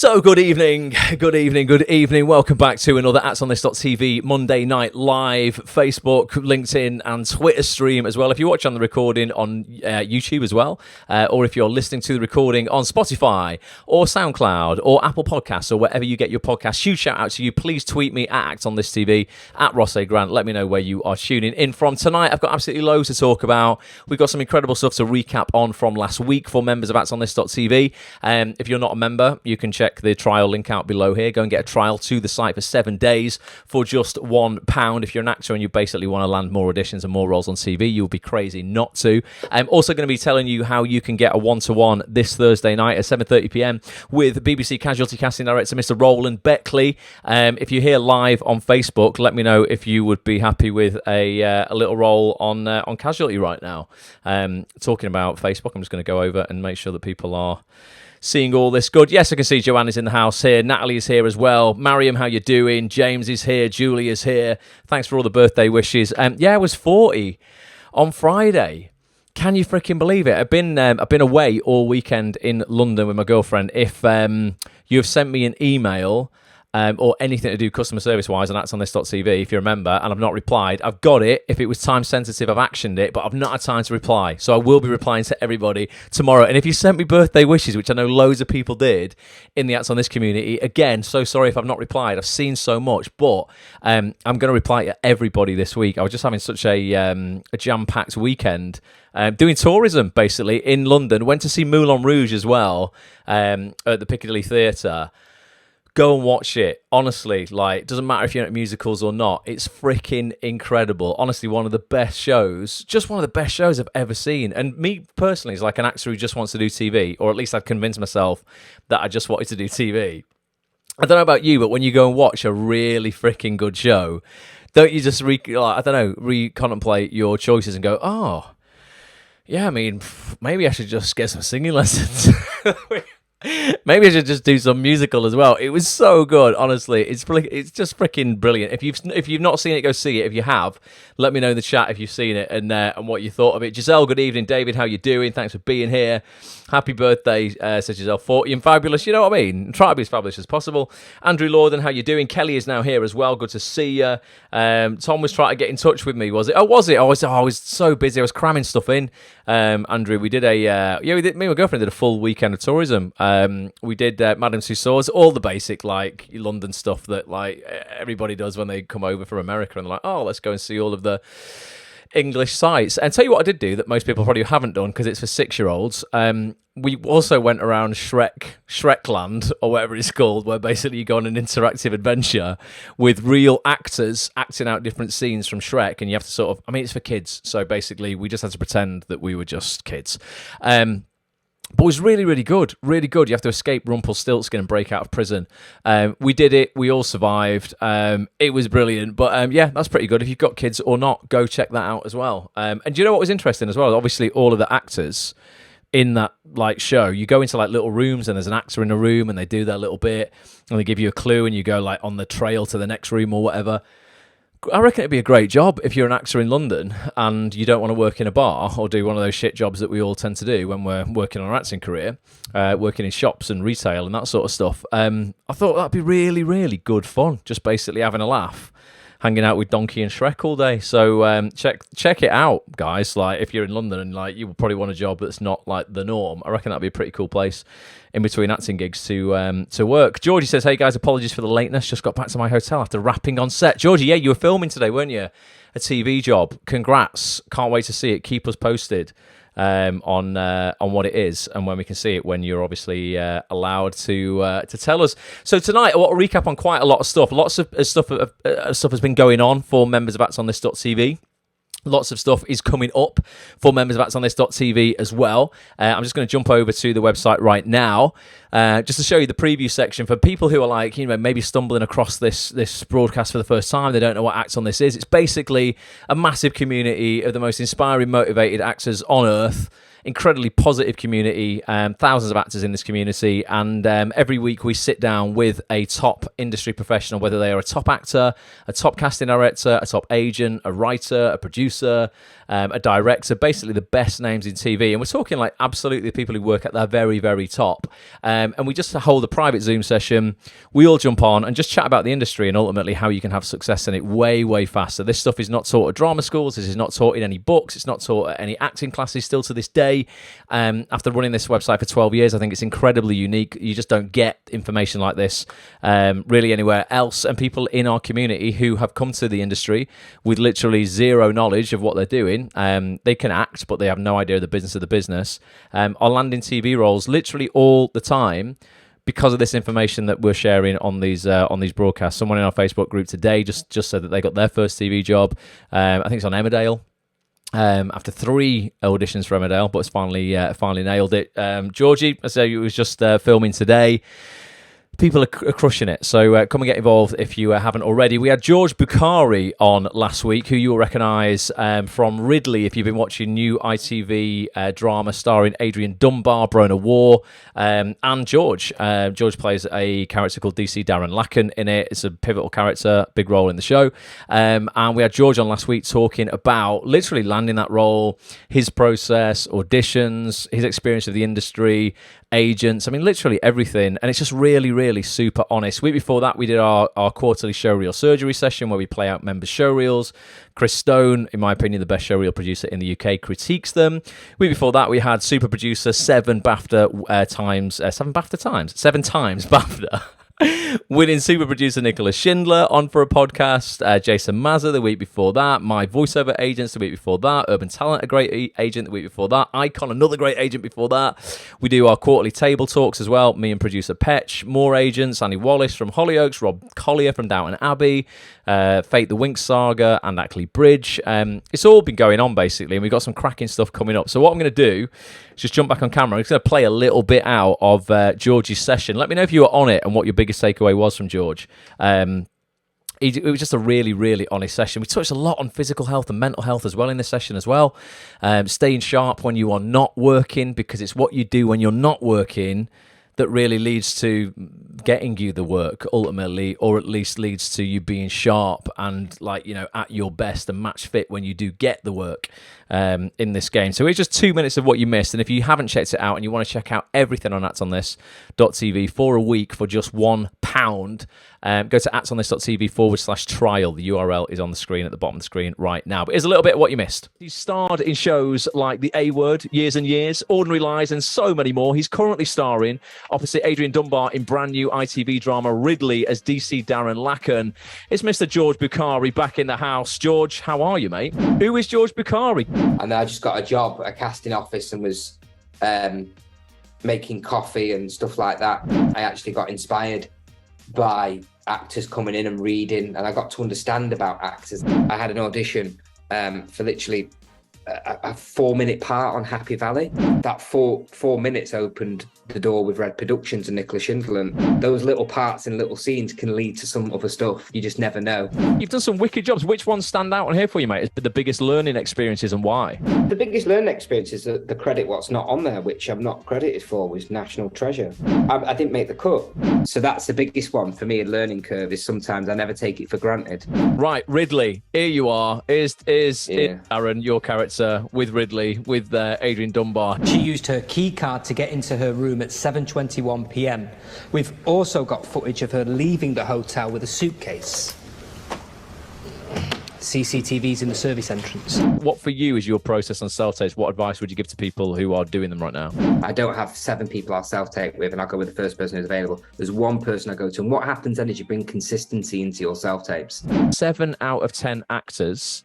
So good evening. Welcome back to another AtsOnThis.tv Monday Night Live Facebook, LinkedIn and Twitter stream as well. If you watch on the recording on YouTube as well, or if you're listening to the recording on Spotify or SoundCloud or Apple Podcasts or wherever you get your podcasts, huge shout out to you. Please tweet me at AtsOnThisTV, at Ross A. Grant. Let me know where you are tuning in from. Tonight I've got absolutely loads to talk about. We've got some incredible stuff to recap on from last week for members of AtsOnThis.tv. If you're not a member, you can check the trial link out below here. Go and get a trial to the site for 7 days for just £1. If you're an actor and you basically want to land more auditions and more roles on TV, you'll be crazy not to. I'm also going to be telling you how you can get a one-to-one this Thursday night at 7:30pm with BBC Casualty casting director Mr. Rowland Beckley. If you're here live on Facebook, let me know if you would be happy with a little role on Casualty right now. Talking about Facebook, I'm just going to go over and make sure that people are seeing all this good. Yes, I can see Joanna's in the house here. Natalie is here as well. Mariam, how you doing? James is here. Julie is here. Thanks for all the birthday wishes. Yeah, I was 40 on Friday. Can you freaking believe it? I've been away all weekend in London with my girlfriend. If you've sent me an email or anything to do customer service-wise on AtsOnThis.tv, if you remember, and I've not replied, I've got it. If it was time-sensitive, I've actioned it, but I've not had time to reply. So I will be replying to everybody tomorrow. And if you sent me birthday wishes, which I know loads of people did in the AtsOnThis community, again, so sorry if I've not replied. I've seen so much, but I'm going to reply to everybody this week. I was just having such a jam-packed weekend. Doing tourism, basically, in London. Went to see Moulin Rouge as well at the Piccadilly Theatre. Go and watch it. Honestly, like, doesn't matter if you're into musicals or not. It's freaking incredible. Honestly, one of the best shows. Just one of the best shows I've ever seen. And me personally, is like an actor who just wants to do TV, or at least I've convinced myself that I just wanted to do TV. I don't know about you, but when you go and watch a really freaking good show, don't you just recontemplate your choices and go, oh, yeah, I mean, maybe I should just get some singing lessons. Maybe I should just do some musical as well. It was so good, honestly. It's just freaking brilliant. If you've not seen it, go see it. If you have, let me know in the chat if you've seen it and what you thought of it. Giselle, good evening. David, how you doing? Thanks for being here. Happy birthday, says Giselle. 40 and fabulous. You know what I mean? Try to be as fabulous as possible. Andrew Lorden, how you doing? Kelly is now here as well. Good to see you. Tom was trying to get in touch with me, was it? Oh, was it? I was so busy. I was cramming stuff in. Andrew, we did me and my girlfriend did a full weekend of tourism. We did Madame Tussauds, all the basic like London stuff that like everybody does when they come over from America, and they're like, oh, let's go and see all of the English sites. And tell you what I did do that most people probably haven't done because it's for 6-year-olds. We also went around Shrekland, or whatever it's called, where basically you go on an interactive adventure with real actors acting out different scenes from Shrek, and you have to sort of, I mean, it's for kids, so basically we just had to pretend that we were just kids. But it was really, really good. Really good. You have to escape Rumpelstiltskin and break out of prison. We did it. We all survived. It was brilliant. But yeah, that's pretty good. If you've got kids or not, go check that out as well. And do you know what was interesting as well? Obviously, all of the actors in that like show, you go into like little rooms and there's an actor in a room and they do their little bit and they give you a clue and you go like on the trail to the next room or whatever. I reckon it'd be a great job if you're an actor in London and you don't want to work in a bar or do one of those shit jobs that we all tend to do when we're working on our acting career, working in shops and retail and that sort of stuff. I thought that'd be really, really good fun, just basically having a laugh, hanging out with Donkey and Shrek all day. So check it out, guys. Like if you're in London and like you will probably want a job that's not like the norm, I reckon that'd be a pretty cool place in between acting gigs to work. Georgie says, hey guys, apologies for the lateness. Just got back to my hotel after wrapping on set. Georgie, yeah, you were filming today, weren't you? A TV job. Congrats. Can't wait to see it. Keep us posted on what it is and when we can see it, when you're obviously allowed to tell us. So tonight I want to recap on quite a lot of stuff. Lots of stuff has been going on for members of AtsOnThis.tv. Lots of stuff is coming up for members of AtsOnThis.tv as well. I'm just going to jump over to the website right now just to show you the preview section for people who are like, you know, maybe stumbling across this broadcast for the first time. They don't know what AtsOnThis is. It's basically a massive community of the most inspiring, motivated actors on earth. incredibly positive community, thousands of actors in this community, and every week we sit down with a top industry professional, whether they are a top actor, a top casting director, a top agent, a writer, a producer, a director, basically the best names in TV. And we're talking like absolutely the people who work at their very, very top. And we just hold a private Zoom session. We all jump on and just chat about the industry and ultimately how you can have success in it way, way faster. This stuff is not taught at drama schools. This is not taught in any books. It's not taught at any acting classes still to this day. After running this website for 12 years, I think it's incredibly unique. You just don't get information like this really anywhere else. And people in our community who have come to the industry with literally zero knowledge of what they're doing, they can act, but they have no idea of the business of the business, are landing TV roles literally all the time because of this information that we're sharing on these broadcasts. Someone in our Facebook group today just said that they got their first TV job. I think it's on Emmerdale. After 3 auditions for Emmerdale, but it's finally nailed it. Georgie, I say, it was just filming today. People are crushing it, so come and get involved if you haven't already. We had George Bukhari on last week, who you'll recognise from Ridley if you've been watching new ITV drama starring Adrian Dunbar, Brona War, and George. George plays a character called DC Darren Lacken in it. It's a pivotal character, big role in the show. And we had George on last week talking about literally landing that role, his process, auditions, his experience of the industry, agents, I mean, literally everything. And it's just really, really super honest. Week before that, we did our quarterly showreel surgery session where we play out members' showreels. Chris Stone, in my opinion, the best showreel producer in the UK, critiques them. Week before that, we had super producer, 7 times BAFTA. Winning super producer Nicholas Schindler on for a podcast, Jason Mazza the week before that, my voiceover agents the week before that, Urban Talent, a great agent the week before that, Icon, another great agent before that. We do our quarterly table talks as well, me and producer Petch, more agents, Annie Wallace from Hollyoaks, Rob Collier from Downton Abbey, Fate the Winx Saga, and Ackley Bridge. It's all been going on basically, and we've got some cracking stuff coming up. So what I'm going to do is just jump back on camera. I'm just going to play a little bit out of George's session. Let me know if you were on it and what your biggest takeaway was from George. It was just a really, really honest session. We touched a lot on physical health and mental health as well in this session as well. Staying sharp when you are not working, because it's what you do when you're not working that really leads to getting you the work ultimately, or at least leads to you being sharp and at your best and match fit when you do get the work in this game. So it's just 2 minutes of what you missed. And if you haven't checked it out and you want to check out everything on actsonthis.tv for a week for just £1, go to actsonthis.tv/trial. The URL is on the screen at the bottom of the screen right now. But here's a little bit of what you missed. He's starred in shows like The A Word, Years and Years, Ordinary Lies, and so many more. He's currently starring opposite Adrian Dunbar in brand new ITV drama Ridley as DC Darren Lacken. It's Mr. George Bukhari back in the house. George, how are you, mate? Who is George Bukhari? And I just got a job at a casting office and was making coffee and stuff like that. I actually got inspired by actors coming in and reading, and I got to understand about actors. I had an audition for literally a 4-minute part on Happy Valley. That four minutes opened the door with Red Productions and Nicholas Schindler. And those little parts and little scenes can lead to some other stuff. You just never know. You've done some wicked jobs. Which ones stand out on here for you, mate? The biggest learning experiences and why? The biggest learning experience is the credit what's not on there, which I'm not credited for, was National Treasure. I didn't make the cut. So that's the biggest one for me. A learning curve is sometimes I never take it for granted. Right, Ridley, here you are. Is Aaron, your character, with Ridley, with Adrian Dunbar. She used her key card to get into her room at 7:21 p.m. We've also got footage of her leaving the hotel with a suitcase. CCTV's in the service entrance. What for you is your process on self-tapes? What advice would you give to people who are doing them right now? I don't have 7 people I'll self-tape with, and I'll go with the first person who's available. There's one person I go to, and what happens then is you bring consistency into your self-tapes. 7 out of 10 actors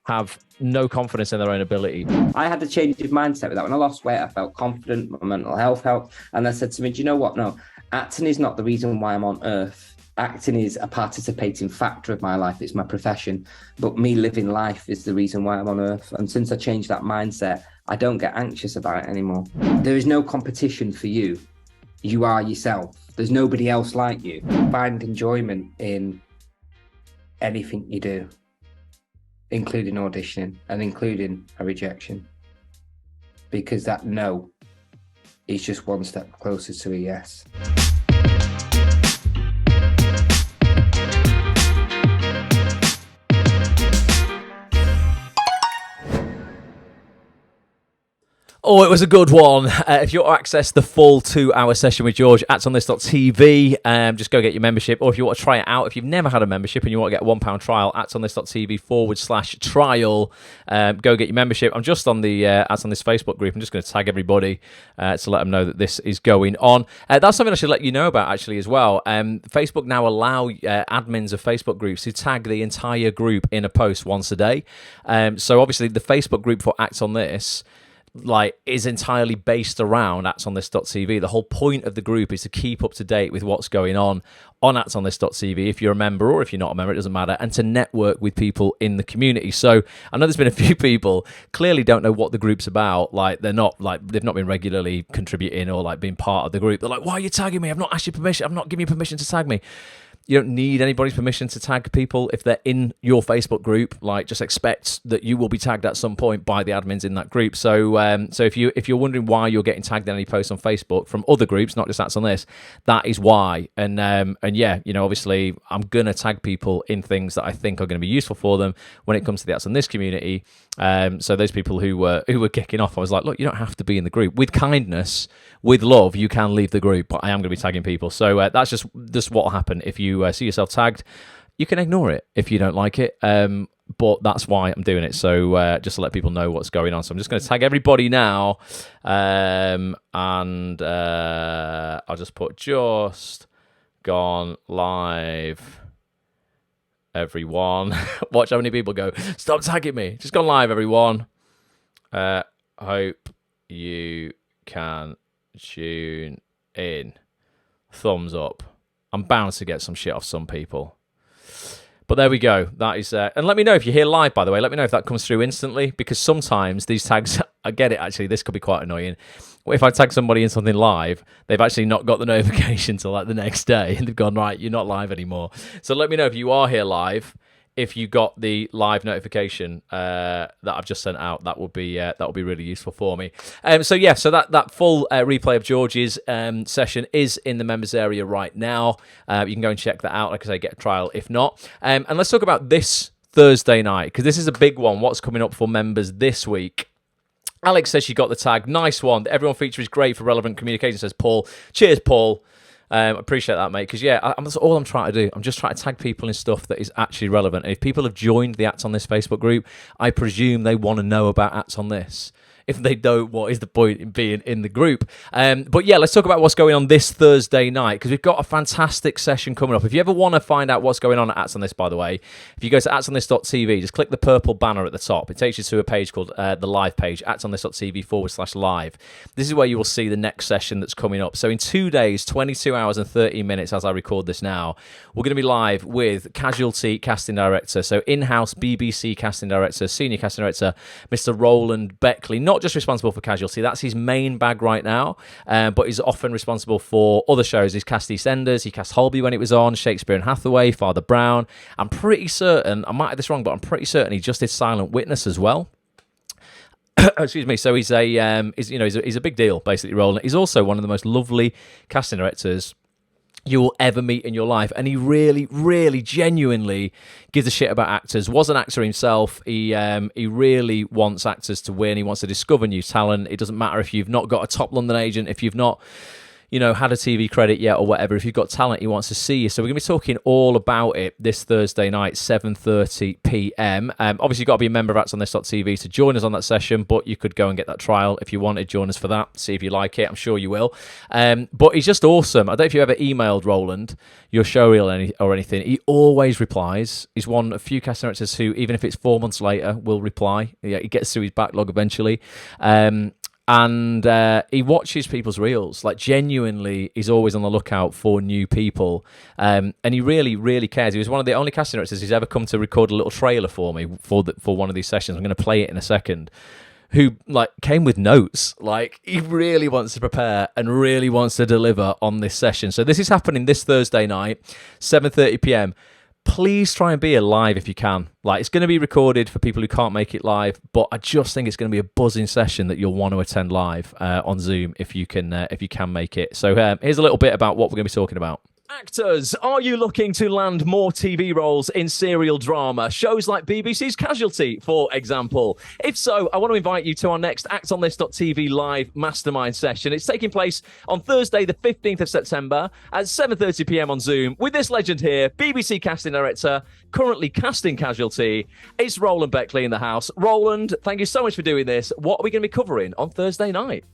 have no confidence in their own ability. I had to change of mindset with that. When I lost weight, I felt confident, my mental health helped, and I said to me, do you know what? No, acting is not the reason why I'm on earth. Acting is a participating factor of my life. It's my profession, but me living life is the reason why I'm on earth. And since I changed that mindset, I don't get anxious about it anymore. There is no competition for you. You are yourself. There's nobody else like you. Find enjoyment in anything you do, including auditioning and including a rejection. because that no is just one step closer to a yes. Oh, it was a good one. If you want to access the full 2-hour session with George, actsonthis.tv, just go get your membership. Or if you want to try it out, if you've never had a membership and you want to get a £1 trial, actsonthis.tv/trial, go get your membership. I'm just on the Acts on This Facebook group. I'm just going to tag everybody to let them know that this is going on. That's something I should let you know about, actually, as well. Facebook now allow admins of Facebook groups to tag the entire group in a post once a day. So obviously the Facebook group for Acts on This is entirely based around actsonthis.tv. The whole point of the group is to keep up to date with what's going on actsonthis.tv, if you're a member or if you're not a member, it doesn't matter, and to network with people in the community. So I know there's been a few people clearly don't know what the group's about. They're not they've not been regularly contributing or being part of the group. They're like, why are you tagging me? I've not asked you permission. I've not given you permission to tag me. You don't need anybody's permission to tag people if they're in your Facebook group. Just expect that you will be tagged at some point by the admins in that group. So, if you're wondering why you're getting tagged in any posts on Facebook from other groups, not just Acts on This, that is why. And yeah, obviously, I'm gonna tag people in things that I think are going to be useful for them when it comes to the Acts on This community. So those people who were kicking off, I was like, look, you don't have to be in the group. With kindness, with love, you can leave the group, but I am going to be tagging people. So that's just what will happen if you see yourself tagged. You can ignore it if you don't like it, but that's why I'm doing it. So just to let people know what's going on. So I'm just going to tag everybody now, and I'll just put just gone live. Everyone, watch how many people go, stop tagging me. Just gone live, everyone. Hope you can tune in. Thumbs up. I'm bound to get some shit off some people. But there we go. That is, and let me know if you're here live, by the way. Let me know if that comes through instantly, because sometimes these tags, I get it, actually, this could be quite annoying. If I tag somebody in something live, they've actually not got the notification till the next day, and they've gone, right, you're not live anymore. So let me know if you are here live, if you got the live notification that I've just sent out. That would be really useful for me. So that full replay of George's session is in the members area right now. You can go and check that out. Like I say, get a trial if not. And let's talk about this Thursday night, because this is a big one. What's coming up for members this week? Alex says she got the tag. Nice one. The Everyone feature is great for relevant communication, says Paul. Cheers, Paul. Appreciate that, mate. Because, that's all I'm trying to do. I'm just trying to tag people in stuff that is actually relevant. And if people have joined the Acts on This Facebook group, I presume they want to know about Acts on This. If they don't, what is the point in being in the group? But yeah, let's talk about what's going on this Thursday night, because we've got a fantastic session coming up. If you ever want to find out what's going on at Acts on This, by the way, if you go to actsonthis.tv, just click the purple banner at the top. It takes you to a page called the live page, actsonthis.tv/live. This is where you will see the next session that's coming up. So in 2 days, 22 hours and 30 minutes as I record this now, we're going to be live with Casualty casting director, so in-house BBC casting director, senior casting director, Mr. Rowland Beckley. Not just responsible for Casualty, that's his main bag right now, but he's often responsible for other shows. He's cast EastEnders, he cast Holby when it was on, Shakespeare and Hathaway, Father Brown. I'm pretty certain, I might have this wrong, but I'm pretty certain he just did Silent Witness as well. Excuse me. So he's a big deal, basically, Roland. He's also one of the most lovely casting directors you will ever meet in your life, and he really, really, genuinely gives a shit about actors. Was an actor himself. He really wants actors to win. He wants to discover new talent. It doesn't matter if you've not got a top London agent, if you've not had a TV credit yet or whatever. If you've got talent, he wants to see you. So we're going to be talking all about it this Thursday night, 7:30 p.m. Obviously, you've got to be a member of actsonthis.tv to join us on that session, but you could go and get that trial if you wanted. Join us for that. See if you like it. I'm sure you will. But he's just awesome. I don't know if you ever emailed Roland your show reel or anything. He always replies. He's one of a few cast directors who, even if it's 4 months later, will reply. Yeah, he gets through his backlog eventually. And he watches people's reels. Genuinely, he's always on the lookout for new people. And he really, really cares. He was one of the only casting directors who's ever come to record a little trailer for me for one of these sessions. I'm going to play it in a second. Who came with notes. He really wants to prepare and really wants to deliver on this session. So this is happening this Thursday night, 7:30 p.m. please try and be here live if you can. Like, it's going to be recorded for people who can't make it live, but I just think it's going to be a buzzing session that you'll want to attend live on Zoom if you can make it. So here's a little bit about what we're going to be talking about. Actors, are you looking to land more TV roles in serial drama? Shows like BBC's Casualty, for example. If so, I want to invite you to our next actonthis.tv live mastermind session. It's taking place on Thursday, the 15th of September at 7:30 p.m. on Zoom with this legend here, BBC casting director, currently casting Casualty. It's Rowland Beckley in the house. Rowland, thank you so much for doing this. What are we going to be covering on Thursday night?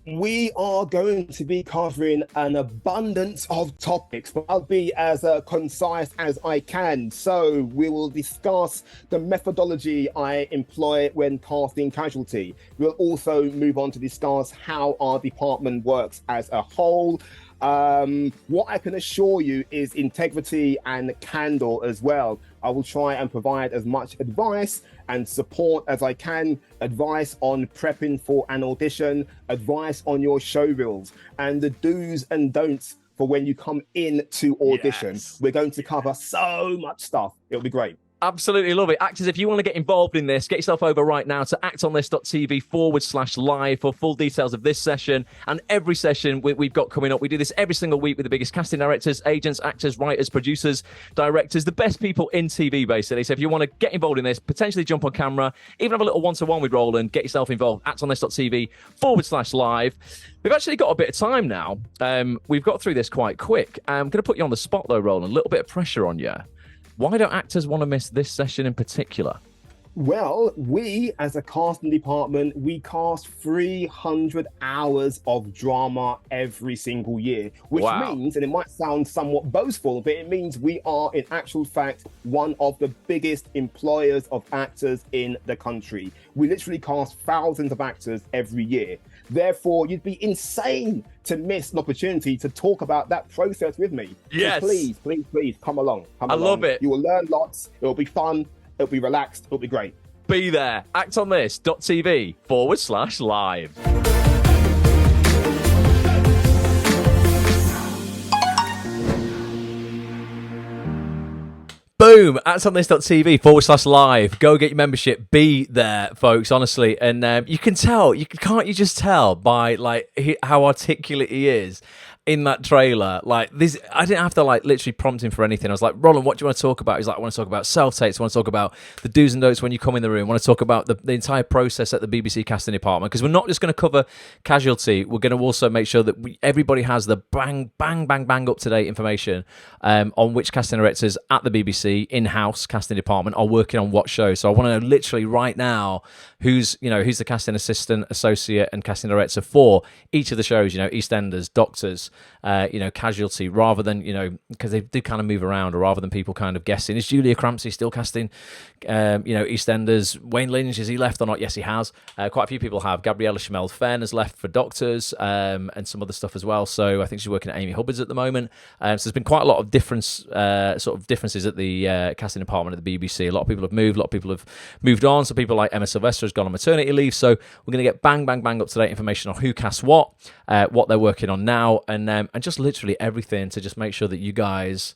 We are going to be covering an abundance of topics, but I'll be as concise as I can. So we will discuss the methodology I employ when casting Casualty. We'll also move on to discuss how our department works as a whole. What I can assure you is integrity and candor as well. I will try and provide as much advice and support as I can, advice on prepping for an audition, advice on your show reels, and the do's and don'ts for when you come in to audition. Yes. We're going to cover so much stuff. It'll be great. Absolutely love it. Actors, if you want to get involved in this, get yourself over right now to actonthis.tv/live for full details of this session and every session we've got coming up. We do this every single week with the biggest casting directors, agents, actors, writers, producers, directors, the best people in TV, basically. So if you want to get involved in this, potentially jump on camera, even have a little one-to-one with Rowland, get yourself involved, actonthis.tv/live. We've actually got a bit of time now. We've got through this quite quick. I'm going to put you on the spot, though, Rowland. A little bit of pressure on you. Why don't actors want to miss this session in particular? Well, we as a casting department, we cast 300 hours of drama every single year, which means, and it might sound somewhat boastful, but it means we are in actual fact one of the biggest employers of actors in the country. We literally cast thousands of actors every year. Therefore, you'd be insane to miss an opportunity to talk about that process with me. Yes. So please come along. I love it. You will learn lots. It'll be fun. It'll be relaxed. It'll be great. Be there. actonthis.tv/live. Boom! actonthis.tv/live. Go get your membership. Be there, folks. Honestly, and you can tell. Can't you just tell by like how articulate he is in that trailer? Like this, I didn't have to like literally prompt him for anything. I was like, Roland, what do you want to talk about? He's like, I want to talk about self-tapes. I want to talk about the do's and don'ts when you come in the room. I want to talk about the entire process at the BBC casting department, because we're not just going to cover Casualty. We're going to also make sure that everybody has the bang up to date information on which casting directors at the BBC in-house casting department are working on what shows. So I want to know literally right now who's the casting assistant, associate, and casting director for each of the shows. EastEnders, Doctors, Casualty, rather than, because they do kind of move around, or rather than people kind of guessing, is Julia Crampsey still casting, EastEnders? Wayne Lynch, has he left or not? Yes, he has. Quite a few people have. Gabriella Chamel Fenn has left for Doctors, and some other stuff as well. So I think she's working at Amy Hubbard's at the moment. So there's been quite a lot of differences at the casting department at the BBC. A lot of people have moved. A lot of people have moved on. So people like Emma Sylvester has gone on maternity leave. So we're going to get bang up to date information on who casts what they're working on now, and just literally everything to just make sure that you guys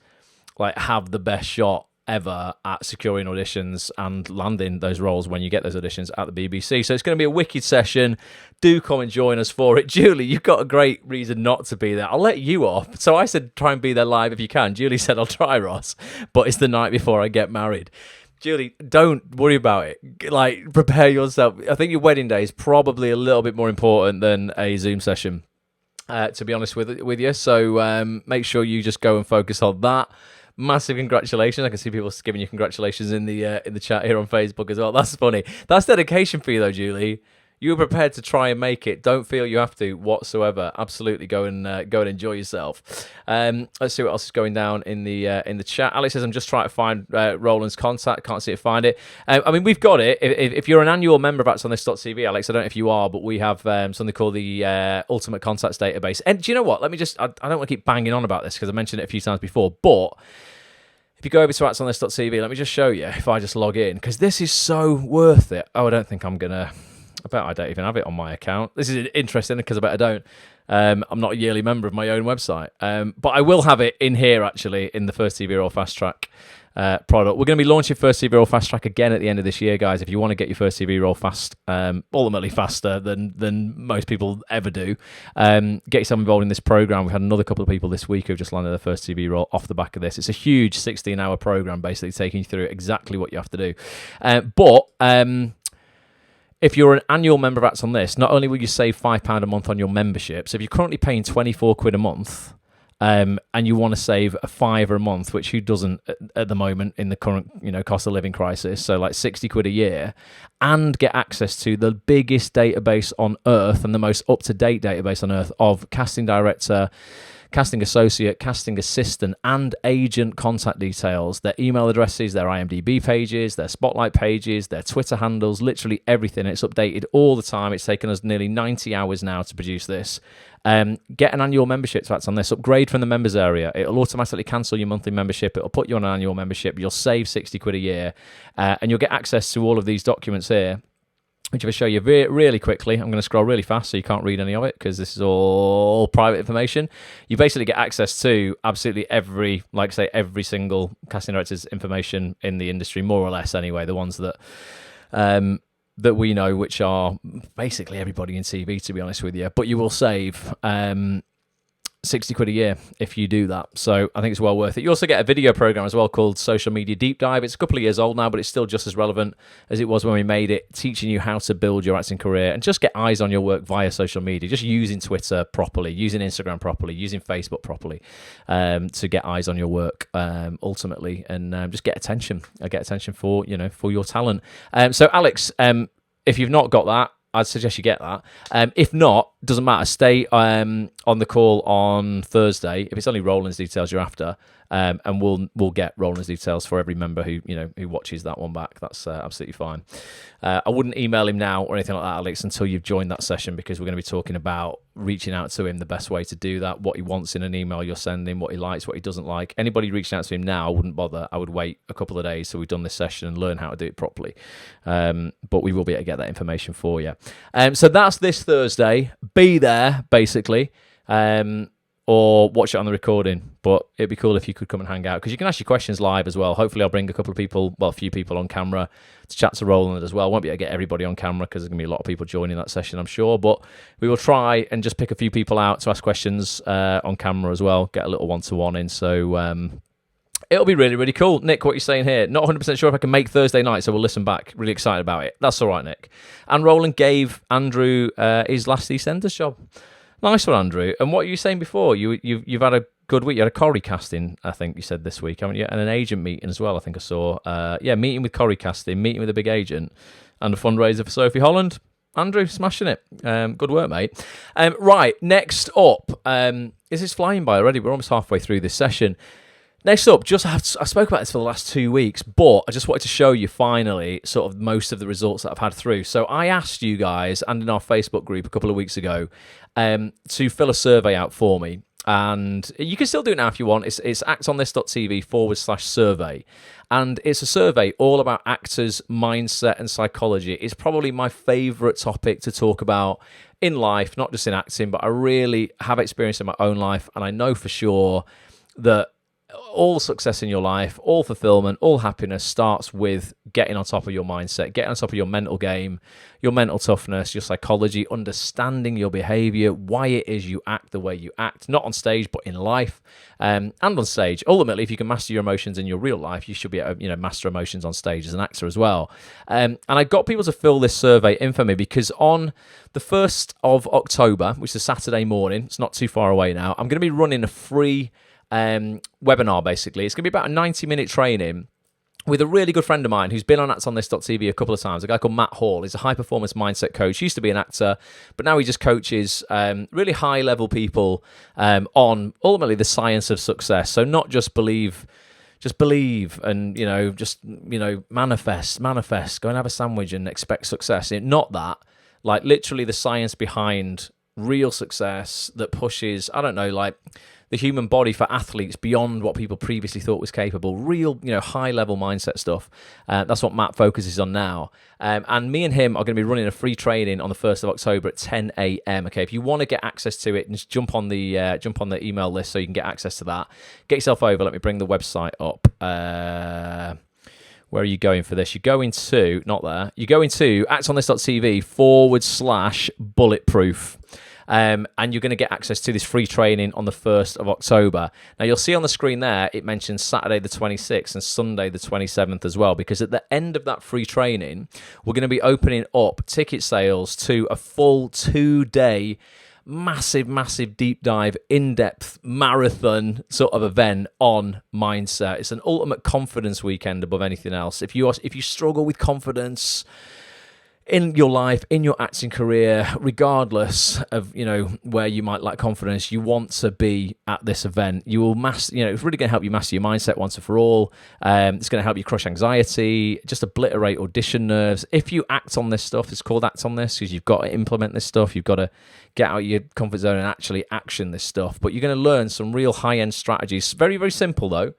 like have the best shot ever at securing auditions and landing those roles when you get those auditions at the BBC. So it's going to be a wicked session. Do come and join us for it. Julie, you've got a great reason not to be there. I'll let you off. So I said try and be there live if you can. Julie said I'll try, Ross, but it's the night before I get married. Julie, don't worry about it. Like, prepare yourself. I think your wedding day is probably a little bit more important than a Zoom session, to be honest with you. So make sure you just go and focus on that. Massive congratulations. I can see people giving you congratulations in the chat here on Facebook as well. That's funny. That's dedication for you, though, Julie. You were prepared to try and make it. Don't feel you have to whatsoever. Absolutely, go and enjoy yourself. Let's see what else is going down in the chat. Alex says, I'm just trying to find Rowland's contact. Can't see it. Find it. I mean, we've got it. If you're an annual member of actonthis.tv, Alex, I don't know if you are, but we have something called the Ultimate Contacts Database. And do you know what? Let me just. I don't want to keep banging on about this because I mentioned it a few times before, but. If you go over to actonthis.tv, let me just show you if I just log in, because this is so worth it. Oh, I don't think I'm going to... I bet I don't even have it on my account. This is interesting because I bet I don't. I'm not a yearly member of my own website. But I will have it in here, actually, in the First TV Roll Fast Track. product. We're going to be launching First TV Roll Fast Track again at the end of this year, guys. If you want to get your First TV Roll fast, ultimately faster than most people ever do, get yourself involved in this program. We've had another couple of people this week who've just landed their First TV Roll off the back of this. It's a huge 16-hour program, basically taking you through exactly what you have to do. But if you're an annual member of Acts on This, not only will you save £5 a month on your membership, so if you're currently paying £24 a month, and you want to save a £5 a month, which who doesn't at the moment in the current cost of living crisis, so like £60 a year, and get access to the biggest database on earth and the most up-to-date database on earth of casting director, casting associate, casting assistant, and agent contact details, their email addresses, their IMDb pages, their spotlight pages, their Twitter handles, literally everything. It's updated all the time. It's taken us nearly 90 hours now to produce this. Get an annual membership to Acts on This. Upgrade from the members area. It'll automatically cancel your monthly membership. It'll put you on an annual membership. You'll save £60 a year, and you'll get access to all of these documents here, which I'll show you really quickly. I'm going to scroll really fast so you can't read any of it because this is all private information. You basically get access to absolutely every single casting director's information in the industry, more or less anyway, the ones that that we know, which are basically everybody in TV, to be honest with you. But you will save £60 a year if you do that. So I think it's well worth it. You also get a video program as well called Social Media Deep Dive. It's a couple of years old now, but it's still just as relevant as it was when we made it, teaching you how to build your acting career and just get eyes on your work via social media, just using Twitter properly, using Instagram properly, using Facebook properly, to get eyes on your work ultimately, and just get attention. Get attention for your talent. So Alex, if you've not got that, I'd suggest you get that. If not, doesn't matter. Stay on the call on Thursday. If it's only Rowland's details you're after, and we'll get Rowland's details for every member who watches that one back. That's absolutely fine. I wouldn't email him now or anything like that, Alex, until you've joined that session, because we're going to be talking about reaching out to him, the best way to do that, what he wants in an email you're sending, what he likes, what he doesn't like. Anybody reaching out to him now, I wouldn't bother. I would wait a couple of days till we've done this session and learn how to do it properly. But we will be able to get that information for you. So that's this Thursday. Be there, basically. Or watch it on the recording, but it'd be cool if you could come and hang out, because you can ask your questions live as well. Hopefully I'll bring a few people on camera to chat to Rowland as well. Won't be able to get everybody on camera because there's going to be a lot of people joining that session, I'm sure, but we will try and just pick a few people out to ask questions on camera as well, get a little one-to-one in, so it'll be really, really cool. Nick, what you're saying here, not 100% sure if I can make Thursday night, so we'll listen back. Really excited about it. That's all right, Nick. And Rowland gave Andrew his last EastEnders job. Nice one, Andrew. And what you were saying before, you've had a good week. You had a Corrie casting, I think you said this week, haven't you? And an agent meeting as well, I think I saw. Meeting with Corrie casting, meeting with a big agent, and a fundraiser for Sophie Holland. Andrew, smashing it. Good work, mate. Right, next up, this is flying by already. We're almost halfway through this session. Next up, I spoke about this for the last 2 weeks, but I just wanted to show you finally sort of most of the results that I've had through. So I asked you guys, and in our Facebook group a couple of weeks ago, to fill a survey out for me. And you can still do it now if you want. It's actsonthis.tv/survey. And it's a survey all about actors' mindset and psychology. It's probably my favourite topic to talk about in life, not just in acting, but I really have experience in my own life. And I know for sure that all success in your life, all fulfillment, all happiness starts with getting on top of your mindset, getting on top of your mental game, your mental toughness, your psychology, understanding your behavior, why it is you act the way you act, not on stage, but in life, and on stage. Ultimately, if you can master your emotions in your real life, you should be able to, master emotions on stage as an actor as well. And I got people to fill this survey in for me because on the 1st of October, which is a Saturday morning, it's not too far away now, I'm going to be running a free webinar. Basically, it's going to be about a 90-minute training with a really good friend of mine who's been on actsonthis.tv a couple of times, a guy called Matt Hall. He's a high-performance mindset coach. He used to be an actor, but now he just coaches really high-level people on ultimately the science of success. So not just believe and manifest, go and have a sandwich and expect success. Not that, like literally the science behind real success that pushes, the human body for athletes beyond what people previously thought was capable. Real, high-level mindset stuff. That's what Matt focuses on now. And me and him are going to be running a free training on the 1st of October at 10 a.m. Okay, if you want to get access to it, just jump on the email list so you can get access to that. Get yourself over. Let me bring the website up. Where are you going for this? You're going to, not there, you're going to actsonthis.tv/bulletproof. And you're going to get access to this free training on the 1st of October. Now, you'll see on the screen there, it mentions Saturday the 26th and Sunday the 27th as well, because at the end of that free training, we're going to be opening up ticket sales to a full 2-day massive deep dive, in-depth marathon sort of event on mindset. It's an ultimate confidence weekend above anything else. If you struggle with confidence in your life, in your acting career, regardless of where you might lack confidence, you want to be at this event. You will it's really going to help you master your mindset once and for all. It's going to help you crush anxiety, just obliterate audition nerves. If you act on this stuff, it's called Act on This, because you've got to implement this stuff. You've got to get out of your comfort zone and actually action this stuff. But you're going to learn some real high-end strategies. Very, very simple though.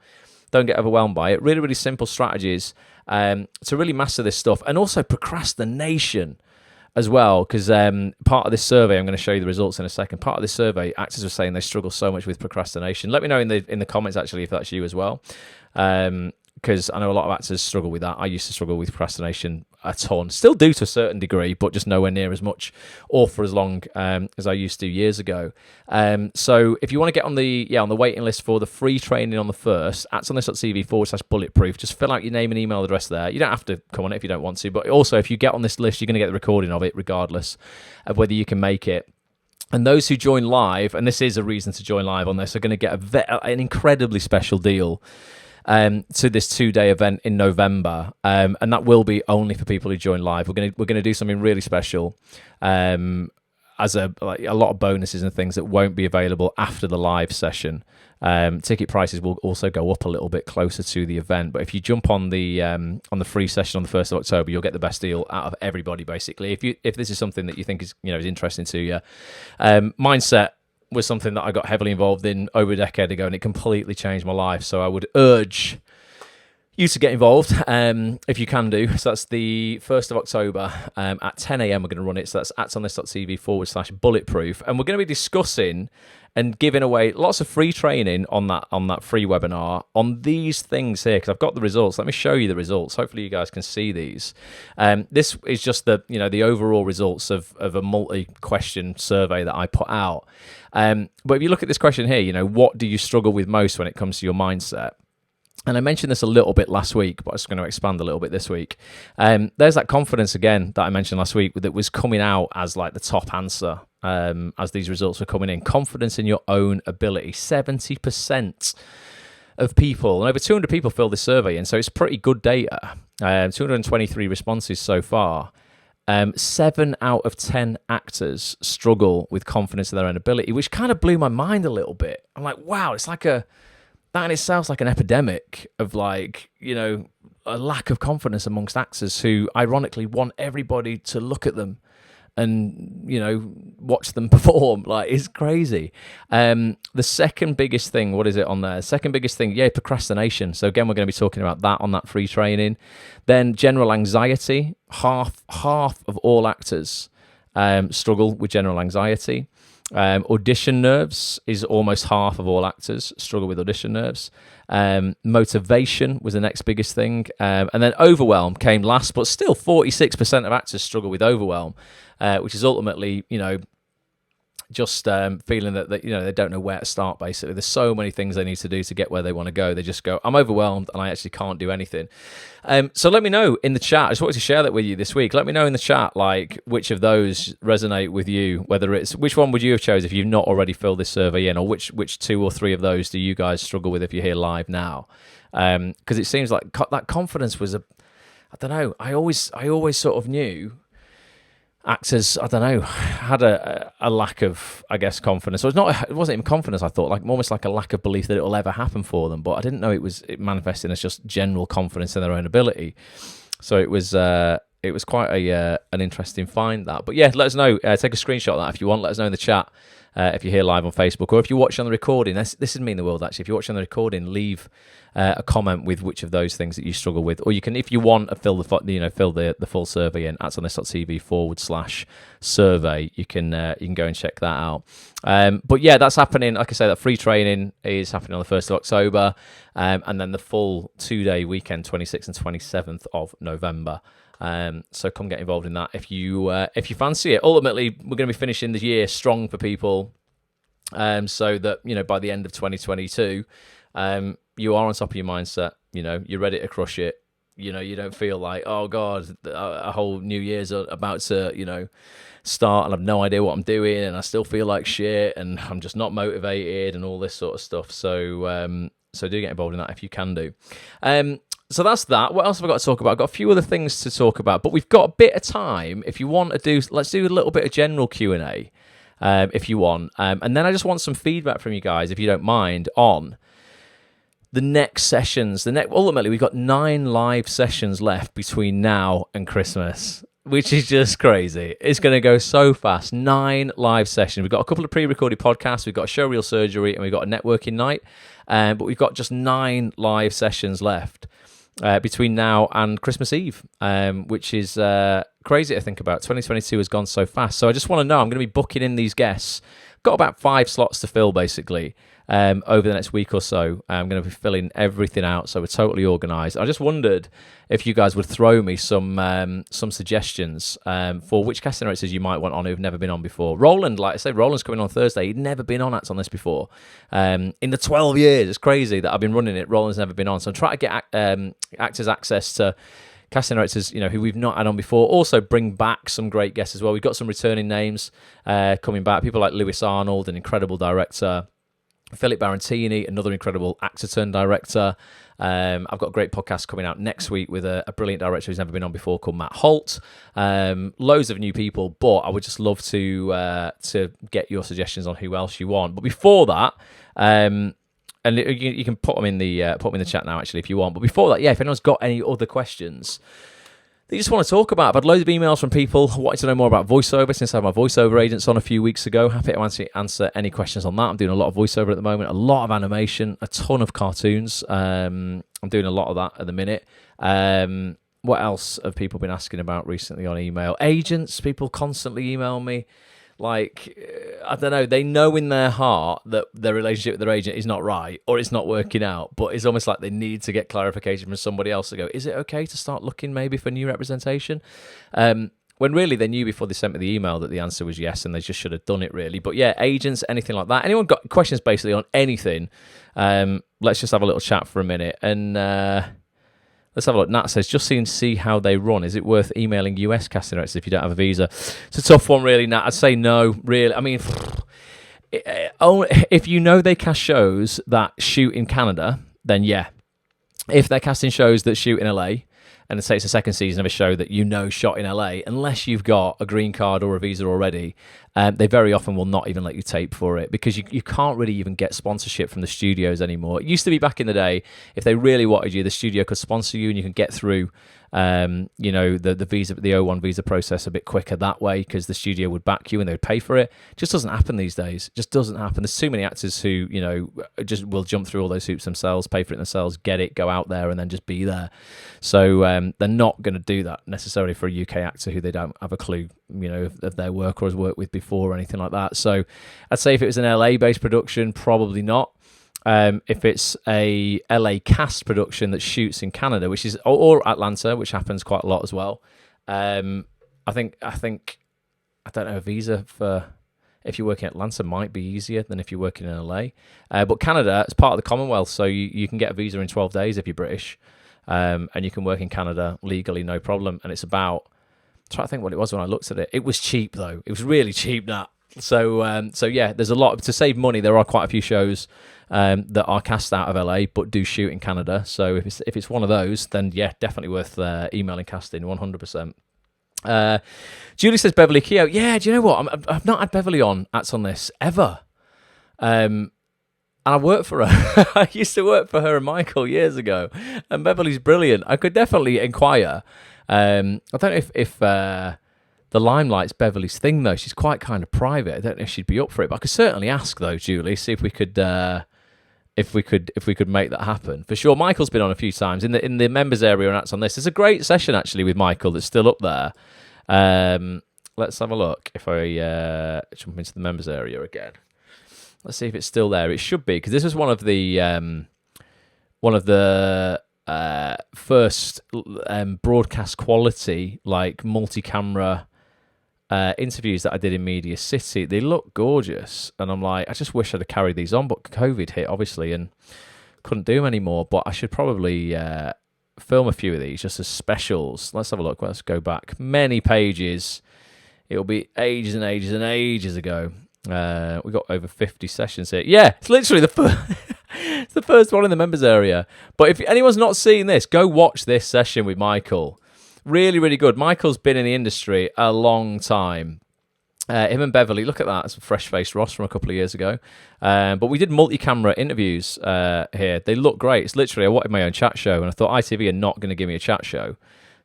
Don't get overwhelmed by it. Really, really simple strategies to really master this stuff. And also procrastination as well, because part of this survey, I'm going to show you the results in a second. Part of this survey, actors were saying they struggle so much with procrastination. Let me know in the comments, actually, if that's you as well. Because I know a lot of actors struggle with that. I used to struggle with procrastination a ton. Still do to a certain degree, but just nowhere near as much or for as long as I used to years ago. So if you want to get on the waiting list for the free training on the 1st, actsonthis.tv/bulletproof, just fill out your name and email address there. You don't have to come on it if you don't want to, but also if you get on this list, you're going to get the recording of it regardless of whether you can make it. And those who join live, and this is a reason to join live on this, are going to get an incredibly special deal to this 2-day event in November, and that will be only for people who join live. We're gonna do something really special, as a lot of bonuses and things that won't be available after the live session. Ticket prices will also go up a little bit closer to the event, but if you jump on the free session on the 1st of October, you'll get the best deal out of everybody. Basically, if this is something that you think is interesting to you, mindset was something that I got heavily involved in over a decade ago, and it completely changed my life. So I would urge you to get involved if you can do. So that's the 1st of October at 10 a.m. We're going to run it. So that's actsonthis.tv/bulletproof. And we're going to be discussing and giving away lots of free training on that free webinar on these things here, because I've got the results. Let me show you the results. Hopefully you guys can see these. This is just the overall results of a multi-question survey that I put out. But if you look at this question here, what do you struggle with most when it comes to your mindset? And I mentioned this a little bit last week, but I'm just going to expand a little bit this week. There's that confidence again that I mentioned last week that was coming out as like the top answer as these results were coming in. Confidence in your own ability. 70% of people, and over 200 people filled this survey in, so it's pretty good data. 223 responses so far. 7 out of 10 actors struggle with confidence in their own ability, which kind of blew my mind a little bit. I'm like, wow, it's like that in itself like an epidemic of a lack of confidence amongst actors who ironically want everybody to look at them and watch them perform. Like, it's crazy. The second biggest thing, what is it on there? Second biggest thing, procrastination. So again, we're going to be talking about that on that free training. Then general anxiety. Half of all actors struggle with general anxiety. Audition nerves is almost half of all actors struggle with audition nerves. Motivation was the next biggest thing. And then overwhelm came last, but still 46% of actors struggle with overwhelm, which is ultimately, just feeling that they don't know where to start, basically. There's so many things they need to do to get where they want to go. They just go, I'm overwhelmed and I actually can't do anything. So let me know in the chat. I just wanted to share that with you this week. Let me know in the chat, like, which of those resonate with you, whether it's, which one would you have chose if you've not already filled this survey in, or which 2 or 3 of those do you guys struggle with if you're here live now? Because it seems like that confidence was I don't know, I always sort of knew actors, I don't know, had a lack of, I guess, confidence. So it wasn't even confidence, I thought, like almost like a lack of belief that it will ever happen for them. But I didn't know it manifested as just general confidence in their own ability. So it was quite an interesting find, that. But yeah, let us know. Take a screenshot of that if you want. Let us know in the chat if you're here live on Facebook, or if you're watching on the recording. This would mean the world, actually. If you're watching on the recording, leave a comment with which of those things that you struggle with, or you can, if you want, fill the full survey in at @onthis.tv/survey. You can go and check that out. But yeah, that's happening. Like I say, that free training is happening on the 1st of October, and then the full 2-day weekend, 26th and 27th of November. So come get involved in that if you fancy it. Ultimately, we're going to be finishing the year strong for people, so that by the end of 2022, you are on top of your mindset. You're ready to crush it. You don't feel like, oh God, a whole new year's about to start and I've no idea what I'm doing and I still feel like shit and I'm just not motivated and all this sort of stuff. So do get involved in that if you can do. So that's that. What else have I got to talk about? I've got a few other things to talk about, but we've got a bit of time. If you want to do, let's do a little bit of general Q&A, if you want. And then I just want some feedback from you guys, if you don't mind, on the next sessions. Ultimately, we've got 9 live sessions left between now and Christmas, which is just crazy. It's going to go so fast. 9 live sessions. We've got a couple of pre-recorded podcasts. We've got a showreel surgery, and we've got a networking night. But we've got just 9 live sessions left between now and Christmas Eve, which is crazy to think about. 2022 has gone so fast. So I just want to know, I'm going to be booking in these guests. Got about 5 slots to fill, basically, over the next week or so. I'm going to be filling everything out, so we're totally organised. I just wondered if you guys would throw me some suggestions for which casting directors you might want on who've never been on before. Roland, like I said, Roland's coming on Thursday. He'd never been on Acts on this before. In the 12 years, it's crazy that I've been running it, Roland's never been on. So I'm trying to get actors access to casting directors, who we've not had on before. Also bring back some great guests as well. We've got some returning names coming back. People like Lewis Arnold, an incredible director. Philip Barantini, another incredible actor turned director. I've got a great podcast coming out next week with a brilliant director who's never been on before called Matt Holt. Loads of new people, but I would just love to get your suggestions on who else you want. But before that, and you can put them in the chat now, actually, if you want. But before that, if anyone's got any other questions that you just want to talk about, I've had loads of emails from people wanting to know more about voiceover since I had my voiceover agents on a few weeks ago. Happy to answer any questions on that. I'm doing a lot of voiceover at the moment, a lot of animation, a ton of cartoons. I'm doing a lot of that at the minute. What else have people been asking about recently on email? Agents, people constantly email me. Like, I don't know, they know in their heart that their relationship with their agent is not right or it's not working out, but it's almost like they need to get clarification from somebody else to go, is it okay to start looking maybe for new representation? When really they knew before they sent me the email that the answer was yes, and they just should have done it, really. But yeah, agents, anything like that. Anyone got questions basically on anything? Let's just have a little chat for a minute. And let's have a look. Nat says, just see how they run. Is it worth emailing US casting directors if you don't have a visa? It's a tough one, really, Nat. I'd say no, really. I mean, if you know they cast shows that shoot in Canada, then yeah. If they're casting shows that shoot in LA, and say it's a second season of a show that shot in LA, unless you've got a green card or a visa already, they very often will not even let you tape for it, because you can't really even get sponsorship from the studios anymore. It used to be back in the day, if they really wanted you, the studio could sponsor you and you can get through the visa, the O1 visa process a bit quicker that way, because the studio would back you and they would pay for it. It just doesn't happen these days. It just doesn't happen. There's too many actors who just will jump through all those hoops themselves, pay for it themselves, get it, go out there and then just be there. So they're not going to do that necessarily for a UK actor who they don't have a clue of their work or has worked with before or anything like that. So I'd say if it was an LA based production, probably not. If it's a LA cast production that shoots in Canada, which is or Atlanta, which happens quite a lot as well. I think I don't know, a visa for if you're working in Atlanta might be easier than if you're working in LA. But Canada is part of the Commonwealth, so you can get a visa in 12 days if you're British, and you can work in Canada legally, no problem. And it's about, I'm trying to think what it was when I looked at it. It was cheap though. It was really cheap, that. So yeah, there's a lot to save money. There are quite a few shows that are cast out of LA but do shoot in Canada. So if it's one of those, then yeah, definitely worth emailing casting 100%. Julie says Beverly Keogh. Yeah, do you know what? I've not had Beverly on this ever. And I worked for her. I used to work for her and Michael years ago. And Beverly's brilliant. I could definitely inquire. I don't know if the limelight's Beverly's thing, though. She's quite kind of private. I don't know if she'd be up for it, but I could certainly ask, though, Julie, see if we could make that happen for sure. Michael's been on a few times in the members area and that's on this. There's a great session actually with Michael that's still up there. Let's have a look. If I jump into the members area again, let's see if it's still there. It should be, because this was one of the first broadcast quality, like multi-camera interviews that I did in Media City. They look gorgeous, and I'm like, I just wish I'd have carried these on, but COVID hit obviously and couldn't do them anymore. But I should probably film a few of these just as specials. Let's have a look. Let's go back many pages. It'll be ages and ages and ages ago. We got over 50 sessions here. Yeah, it's literally the first. It's the first one in the members area. But if anyone's not seen this, go watch this session with Michael. Really, really good. Michael's been in the industry a long time. Him and Beverly, look at that. It's a fresh-faced Ross from a couple of years ago. But we did multi-camera interviews here. They look great. It's literally, I wanted my own chat show, and I thought ITV are not going to give me a chat show.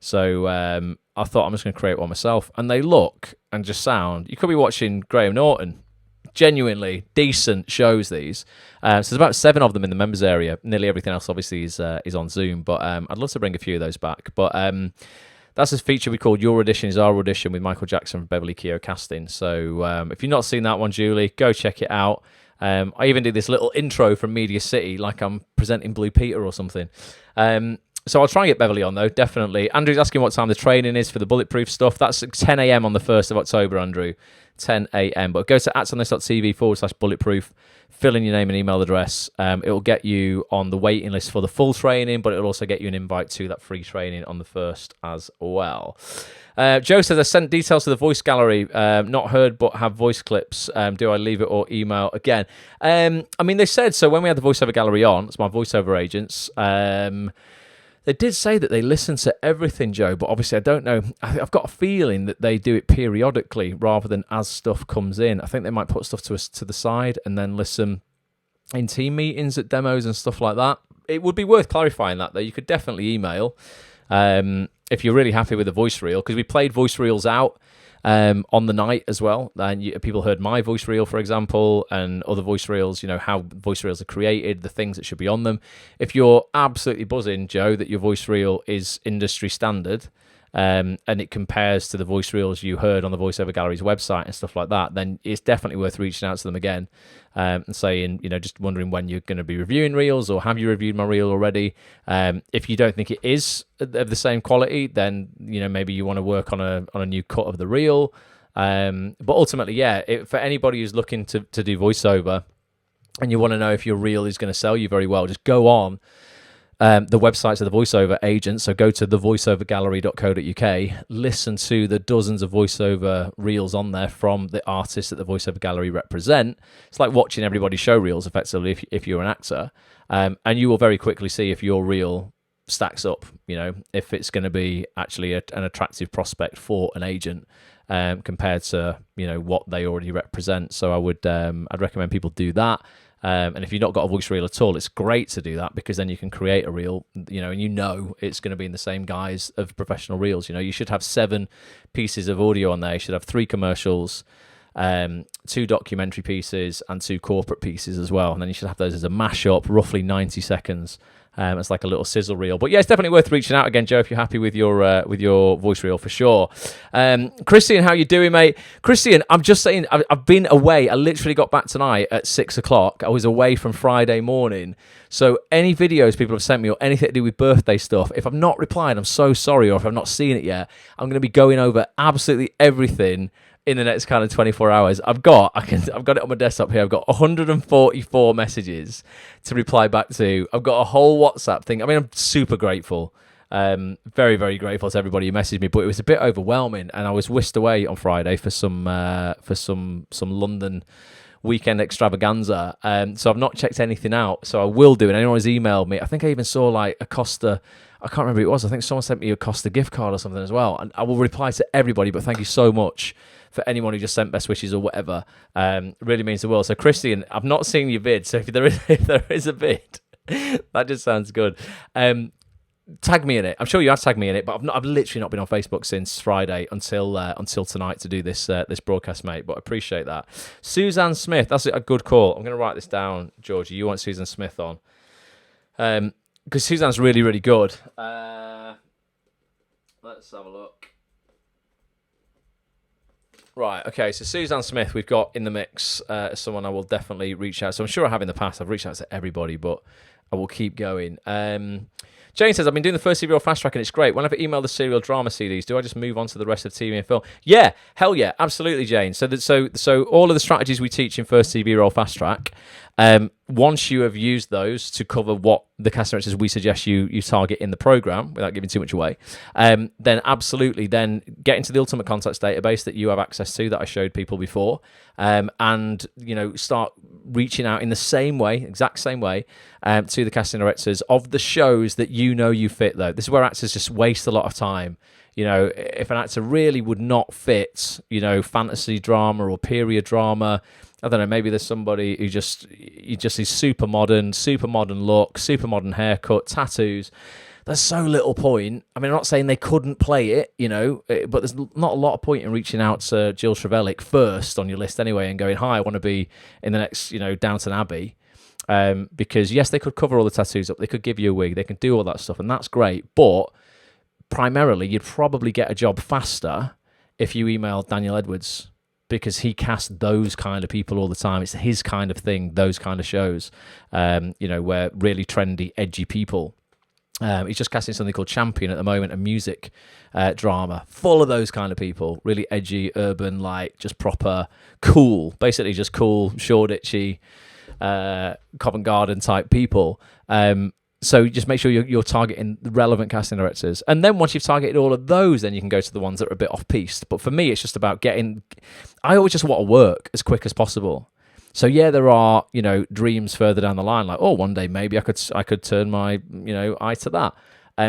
So I thought I'm just going to create one myself. And they look and just sound. You could be watching Graham Norton. Genuinely decent shows, these. So there's about 7 of them in the members area. Nearly everything else obviously is on Zoom. But I'd love to bring a few of those back. But that's a feature we called Your Audition is Our Audition with Michael Jackson from Beverly Keogh Casting. So if you've not seen that one, Julie, go check it out. I even did this little intro from Media City like I'm presenting Blue Peter or something. So I'll try and get Beverly on, though, definitely. Andrew's asking what time the training is for the bulletproof stuff. That's 10 a.m. on the 1st of October, Andrew. 10 a.m. But go to atsonthis.tv/bulletproof, fill in your name and email address. It will get you on the waiting list for the full training, but it'll also get you an invite to that free training on the 1st as well. Joe says, I sent details to the voice gallery, not heard but have voice clips. Do I leave it or email again? I mean, they said, so when we had the voiceover gallery on, it's my voiceover agents, they did say that they listen to everything, Joe, but obviously I don't know. I've got a feeling that they do it periodically rather than as stuff comes in. I think they might put stuff to the side and then listen in team meetings at demos and stuff like that. It would be worth clarifying that, though. You could definitely email if you're really happy with the voice reel, because we played voice reels out on the night as well. And people heard my voice reel, for example, and other voice reels, you know, how voice reels are created, the things that should be on them. If you're absolutely buzzing, Joe, that your voice reel is industry standard, and it compares to the voice reels you heard on the VoiceOver Gallery's website and stuff like that, then it's definitely worth reaching out to them again and saying, you know, just wondering when you're going to be reviewing reels, or have you reviewed my reel already? If you don't think it is of the same quality, then, you know, maybe you want to work on a new cut of the reel. But ultimately, yeah, for anybody who's looking to do voiceover and you want to know if your reel is going to sell you very well, just go on the websites of the voiceover agents. So go to thevoiceovergallery.co.uk, listen to the dozens of voiceover reels on there from the artists that the voiceover gallery represent. It's like watching everybody's show reels, effectively, if you're an actor, and you will very quickly see if your reel stacks up, you know, if it's going to be actually an attractive prospect for an agent compared to, you know, what they already represent. So I'd recommend people do that. And if you've not got a voice reel at all, it's great to do that, because then you can create a reel, you know, and you know it's going to be in the same guise of professional reels. You know, you should have 7 pieces of audio on there. You should have 3 commercials, 2 documentary pieces, and 2 corporate pieces as well. And then you should have those as a mashup, roughly 90 seconds. It's like a little sizzle reel. But yeah, it's definitely worth reaching out again, Joe, if you're happy with your voice reel, for sure. Christian, how you doing, mate? Christian, I'm just saying, I've been away. I literally got back tonight at 6 o'clock. I was away from Friday morning. So any videos people have sent me or anything to do with birthday stuff, if I've not replied, I'm so sorry. Or if I've not seen it yet, I'm going to be going over absolutely everything in the next kind of 24 hours. I've got it on my desktop here. I've got 144 messages to reply back to. I've got a whole WhatsApp thing. I mean, I'm super grateful. Very, very grateful to everybody who messaged me, but it was a bit overwhelming, and I was whisked away on Friday for some London weekend extravaganza. So I've not checked anything out. So I will do. And anyone who's emailed me, I think I even saw like a Costa, I can't remember who it was. I think someone sent me a Costa gift card or something as well. And I will reply to everybody, but thank you so much for anyone who just sent best wishes or whatever. Really means the world. So Christian, I've not seen your vid. So if there is a vid, that just sounds good. tag me in it. I'm sure you have tagged me in it, but I've literally not been on Facebook since Friday until tonight to do this broadcast, mate. But I appreciate that. Suzanne Smith, that's a good call. I'm going to write this down, Georgie. You want Suzanne Smith on? Because Suzanne's really, really good. Let's have a look. Right, okay, so Suzanne Smith we've got in the mix, someone I will definitely reach out. So I'm sure I have in the past. I've reached out to everybody, but I will keep going. Jane says, I've been doing the first serial fast track and it's great. Whenever I email the serial drama CDs, do I just move on to the rest of TV and film? Yeah, hell yeah, absolutely, Jane. So all of the strategies we teach in first TV roll fast track, once you have used those to cover what the casting directors we suggest you target in the program, without giving too much away, then absolutely, then get into the Ultimate Contacts database that you have access to that I showed people before, and start reaching out in the same way, exact same way, to the casting directors of the shows that you fit. Though this is where actors just waste a lot of time. If an actor really would not fit, fantasy drama or period drama. I don't know, maybe there's somebody who just is super modern look, super modern haircut, tattoos. There's so little point. I mean, I'm not saying they couldn't play it, but there's not a lot of point in reaching out to Jill Trevellick first on your list anyway and going, hi, I want to be in the next, Downton Abbey. Because, yes, they could cover all the tattoos up. They could give you a wig. They can do all that stuff, and that's great. But primarily, you'd probably get a job faster if you emailed Daniel Edwards, because he casts those kind of people all the time. It's his kind of thing, those kind of shows, where really trendy, edgy people. He's just casting something called Champion at the moment, a music drama, full of those kind of people, really edgy, urban, like just proper cool, basically just cool, Shoreditchy, Covent Garden type people. So just make sure you're targeting the relevant casting directors. And then once you've targeted all of those, then you can go to the ones that are a bit off-piste. But for me, it's just about I always just want to work as quick as possible. So yeah, there are, dreams further down the line, like, one day maybe I could turn my, eye to that.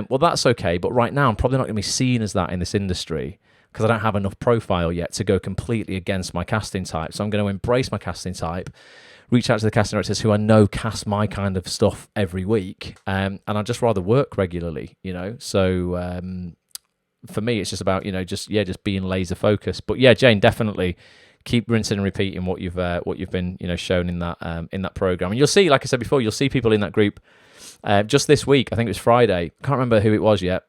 Well, that's okay. But right now, I'm probably not going to be seen as that in this industry because I don't have enough profile yet to go completely against my casting type. So I'm going to embrace my casting type, reach out to the casting directors who I know cast my kind of stuff every week, and I'd just rather work regularly, So for me, it's just about just being laser focused. But yeah, Jane, definitely keep rinsing and repeating what you've been shown in that program, and you'll see, like I said before, you'll see people in that group just this week. I think it was Friday. Can't remember who it was yet.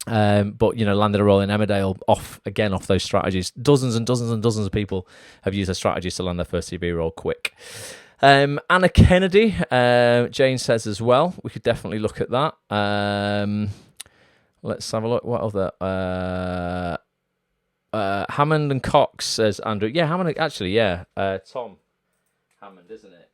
But landed a role in Emmerdale off those strategies. Dozens and dozens and dozens of people have used their strategies to land their first TV role quick. Anna Kennedy, Jane says as well. We could definitely look at that. Let's have a look. What other? Hammond and Cox, says Andrew. Yeah, Hammond, actually, yeah. Tom Hammond, isn't it?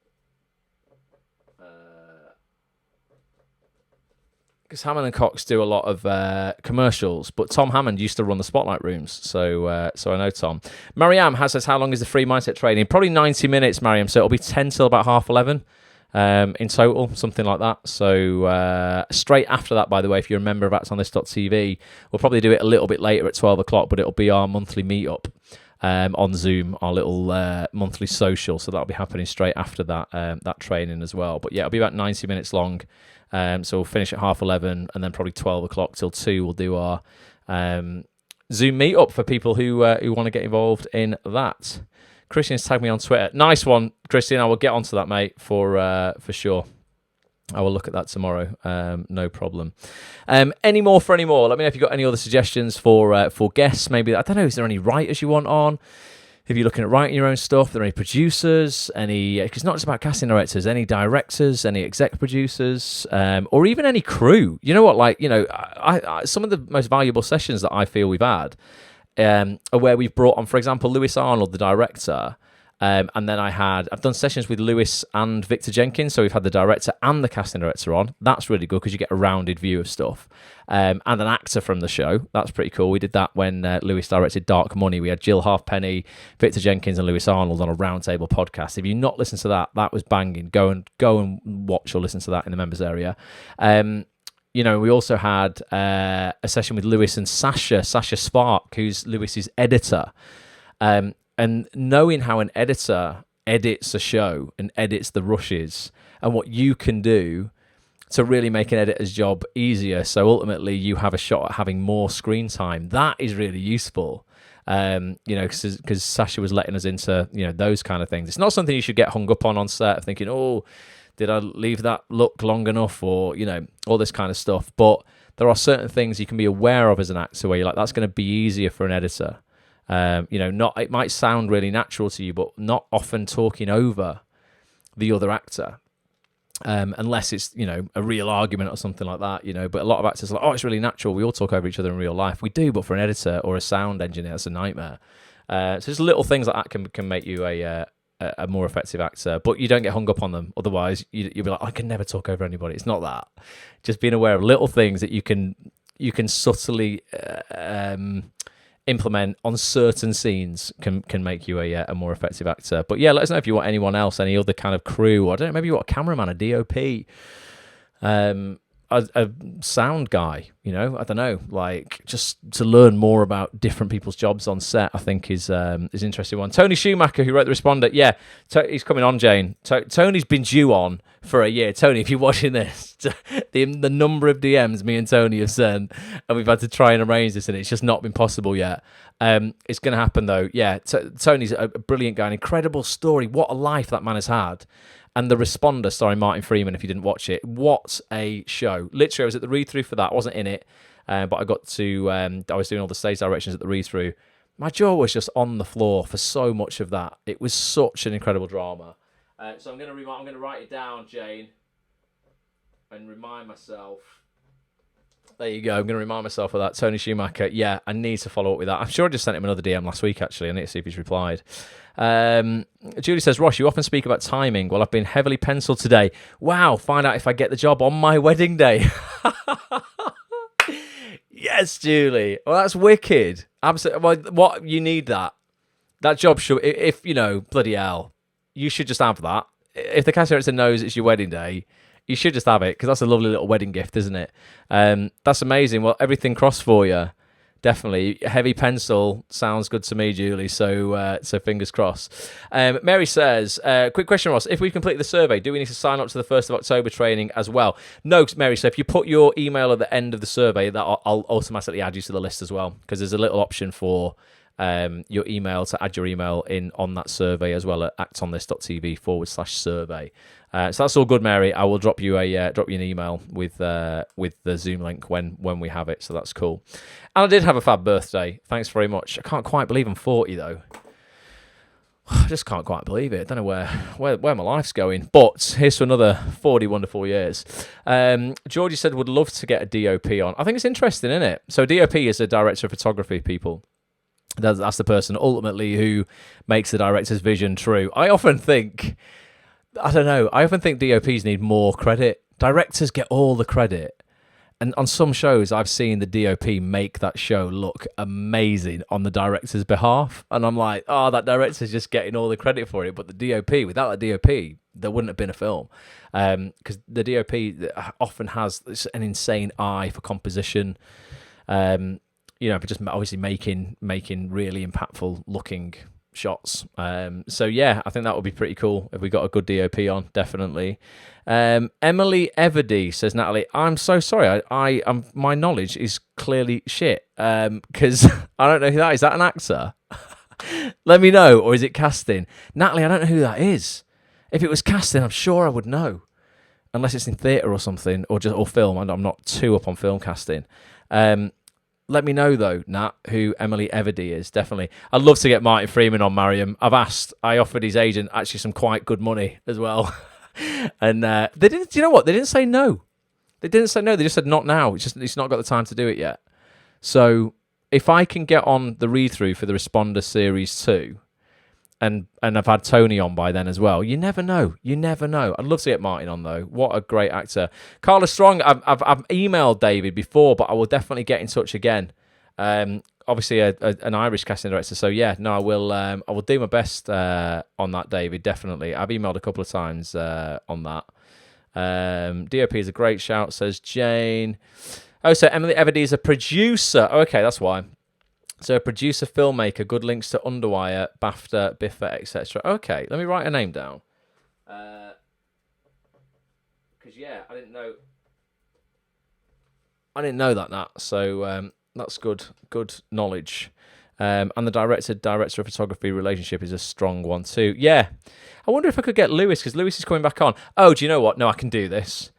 Because Hammond and Cox do a lot of commercials, but Tom Hammond used to run the Spotlight rooms, so I know Tom. Mariam says, how long is the free mindset training? Probably 90 minutes, Mariam, so it'll be 10 till about 11:30 in total, something like that. So straight after that, by the way, if you're a member of actsonthis.tv, we'll probably do it a little bit later at 12 o'clock, but it'll be our monthly meetup on Zoom, our little monthly social, so that'll be happening straight after that training as well. But yeah, it'll be about 90 minutes long. So we'll finish at 11:30, and then probably 12 o'clock till 2 we'll do our Zoom meetup for people who want to get involved in that. Christian's tagged me on Twitter. Nice one, Christian. I will get onto that, mate, for sure. I will look at that tomorrow. No problem. Any more? Let me know if you've got any other suggestions for guests. Maybe, I don't know, is there any writers you want on? If you're looking at writing your own stuff, are there any producers, because it's not just about casting directors, any directors, any exec producers, or even any crew. You know what, I some of the most valuable sessions that I feel we've had are where we've brought on, for example, Lewis Arnold, the director, and then I've done sessions with Lewis and Victor Jenkins, so we've had the director and the casting director on. That's really good because you get a rounded view of stuff. And an actor from the show. That's pretty cool. We did that when Lewis directed Dark Money. We had Jill Halfpenny, Victor Jenkins, and Lewis Arnold on a roundtable podcast. If you've not listened to that, that was banging. Go and watch or listen to that in the members area. We also had a session with Lewis and Sasha Spark, who's Lewis's editor. And knowing how an editor edits a show and edits the rushes and what you can do to really make an editor's job easier. So ultimately, you have a shot at having more screen time. That is really useful. Because Sasha was letting us into, those kind of things. It's not something you should get hung up on set, thinking, oh, did I leave that look long enough, or, all this kind of stuff. But there are certain things you can be aware of as an actor where you're like, that's going to be easier for an editor. It might sound really natural to you, but not often talking over the other actor. Unless it's, a real argument or something like that, but a lot of actors are like, oh, it's really natural. We all talk over each other in real life. We do, but for an editor or a sound engineer, that's a nightmare. So just little things like that can make you a more effective actor, but you don't get hung up on them. Otherwise, you'll be like, I can never talk over anybody. It's not that. Just being aware of little things that you can subtly implement on certain scenes can make you a more effective actor. But yeah, let us know if you want anyone else, any other kind of crew, or I don't know, maybe you want a cameraman, a DOP, a sound guy, I don't know, like just to learn more about different people's jobs on set, I think is an interesting one. Tony Schumacher, who wrote the responder, yeah, he's coming on, Jane. Tony's been due on for a year. Tony, if you're watching this, the number of DMs me and Tony have sent, and we've had to try and arrange this, and it's just not been possible yet. It's going to happen though. Yeah, Tony's a brilliant guy, an incredible story. What a life that man has had. And The Responder, starring Martin Freeman, if you didn't watch it, what a show. Literally, I was at the read-through for that. I wasn't in it, but I got to, I was doing all the stage directions at the read-through. My jaw was just on the floor for so much of that. It was such an incredible drama. So I'm going to write it down, Jane, and remind myself. There you go. I'm going to remind myself of that. Tony Schumacher. Yeah, I need to follow up with that. I'm sure I just sent him another DM last week, actually. I need to see if he's replied. Julie says, Ross, you often speak about timing. Well, I've been heavily penciled today. Wow, find out if I get the job on my wedding day. Yes, Julie. Well, that's wicked. Absolutely. Well, you need that. That job should, if bloody hell, you should just have that. If the cashier knows it's your wedding day, you should just have it, because that's a lovely little wedding gift, isn't it? That's amazing. Well, everything crossed for you. Definitely. Heavy pencil sounds good to me, Julie. So fingers crossed. Mary says, quick question, Ross. If we complete the survey, do we need to sign up to the 1st of October training as well? No, Mary. So if you put your email at the end of the survey, I'll automatically add you to the list as well, because there's a little option for your email to add your email in on that survey as well at actonthis.tv/survey. So that's all good, Mary. I will drop you an email with the Zoom link when we have it. So that's cool. And I did have a fab birthday. Thanks very much. I can't quite believe I'm 40 though. I just can't quite believe it. I don't know where my life's going. But here's to another 40 wonderful years. Georgie said would love to get a DOP on. I think it's interesting, isn't it? So DOP is a director of photography, people. That's the person ultimately who makes the director's vision true. I often think DOPs need more credit. Directors get all the credit. And on some shows, I've seen the DOP make that show look amazing on the director's behalf. And I'm like, oh, that director's just getting all the credit for it. But the DOP, without the DOP, there wouldn't have been a film. Because the DOP often has an insane eye for composition. For just obviously making really impactful looking shots. So yeah, I think that would be pretty cool if we got a good DOP on, definitely. Emily Everdy says, Natalie, I'm so sorry. I my knowledge is clearly shit. Because I don't know who that is. Is that an actor? Let me know, or is it casting? Natalie, I don't know who that is. If it was casting, I'm sure I would know. Unless it's in theatre or something, or film. I'm not too up on film casting. Let me know, though, Nat, who Emily Everdy is, definitely. I'd love to get Martin Freeman on, Mariam. I offered his agent actually some quite good money as well. And they didn't, do you know what? They didn't say no. They didn't say no. They just said not now. It's not got the time to do it yet. So if I can get on the read-through for the Responder Series 2, and I've had Tony on by then as well. You never know. You never know. I'd love to get Martin on, though. What a great actor. Carla Strong, I've emailed David before, but I will definitely get in touch again. Obviously, an Irish casting director. So, yeah, no, I will do my best on that, David, definitely. I've emailed a couple of times on that. DOP is a great shout, says Jane. Oh, so Emily Everdy is a producer. Okay, that's why. So a producer, filmmaker, good links to Underwire, BAFTA, BIFA, etc. Okay, let me write her name down. Because, yeah, I didn't know I didn't know that. So that's good knowledge. And the director of photography relationship is a strong one too. Yeah, I wonder if I could get Lewis, because Lewis is coming back on. Oh, do you know what? No, I can do this.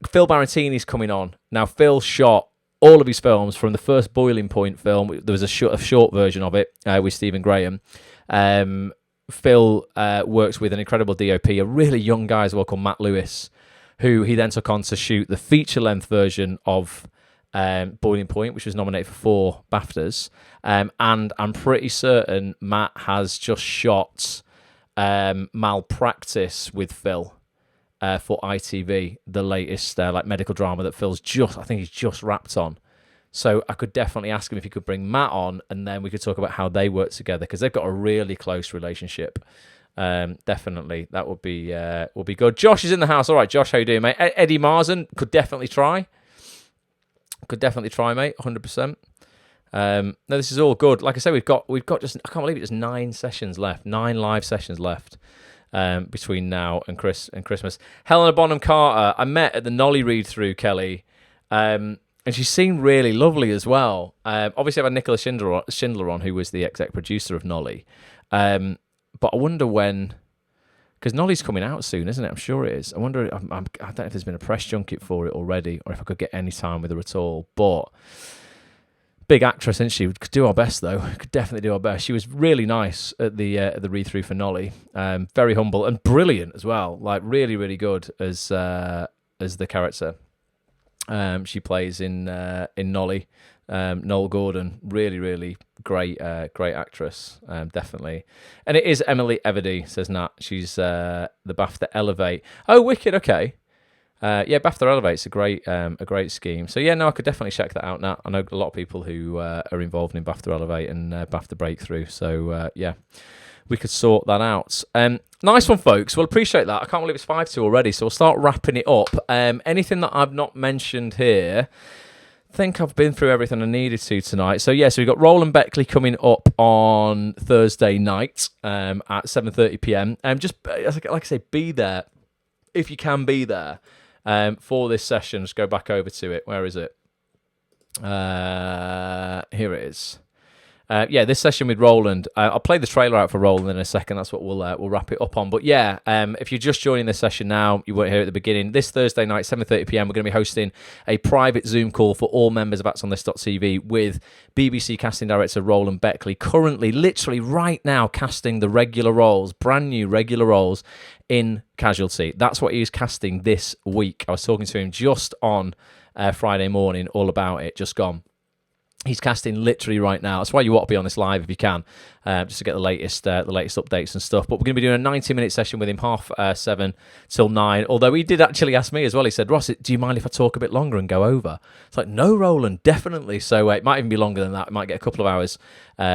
Phil Barantini's coming on. Now, Phil shot all of his films from the first Boiling Point film. There was a short version of it with Stephen Graham. Phil works with an incredible DOP, a really young guy as well called Matt Lewis, who he then took on to shoot the feature-length version of Boiling Point, which was nominated for 4 BAFTAs. And I'm pretty certain Matt has just shot Malpractice with Phil for ITV, the latest medical drama that I think he's just wrapped on. So I could definitely ask him if he could bring Matt on, and then we could talk about how they work together, because they've got a really close relationship. Definitely, that would be good. Josh is in the house. All right, Josh, how you doing, mate? Eddie Marzen could definitely try. Mate, 100%. No, this is all good. Like I say, we've got just, I can't believe it, just 9 sessions left, 9 live sessions left between now and Christmas. Helena Bonham Carter, I met at the Nolly read through, Kelly, and she seemed really lovely as well. Obviously, I've had Nicola Schindler on, who was the exec producer of Nolly. But I wonder when, because Nolly's coming out soon, isn't it? I'm sure it is. I wonder, I don't know if there's been a press junket for it already, or if I could get any time with her at all. But big actress, isn't she? We could do our best, though. Could definitely do our best. She was really nice at the read through for Nolly. Very humble and brilliant as well. Like really, really good as the character she plays in Nolly. Noel Gordon, really, really great actress, definitely. And it is Emily Everdy, says Nat. She's the BAFTA Elevate. Oh, wicked. Okay. Yeah, BAFTA Elevate's a great scheme. So yeah, no, I could definitely check that out, Nat. I know a lot of people who are involved in BAFTA Elevate and BAFTA Breakthrough. So yeah, we could sort that out. Nice one, folks. Well, appreciate that. I can't believe it's 5-2 already, so we'll start wrapping it up. Anything that I've not mentioned here? I think I've been through everything I needed to tonight. So yeah, so we've got Rowland Beckley coming up on Thursday night at 7:30 p.m. Just like I say, be there if you can be there for this session. Just go back over to it. Where is it? Here it is. Yeah, this session with Rowland. I'll play the trailer out for Rowland in a second. That's what we'll wrap it up on. But yeah, if you're just joining this session now, you weren't here at the beginning. This Thursday night, 7:30 p.m, we're going to be hosting a private Zoom call for all members of ActsOnThis.tv with BBC casting director Rowland Beckley, currently, literally right now, casting the regular roles, brand new regular roles in Casualty. That's what he is casting this week. I was talking to him just on Friday morning, all about it, just gone. He's casting literally right now. That's why you want to be on this live if you can, just to get the latest updates and stuff. But we're going to be doing a 90-minute session with him, 7:30 till 9. Although he did actually ask me as well. He said, "Ross, do you mind if I talk a bit longer and go over?" It's like, no, Rowland, definitely. So it might even be longer than that. It might get a couple of hours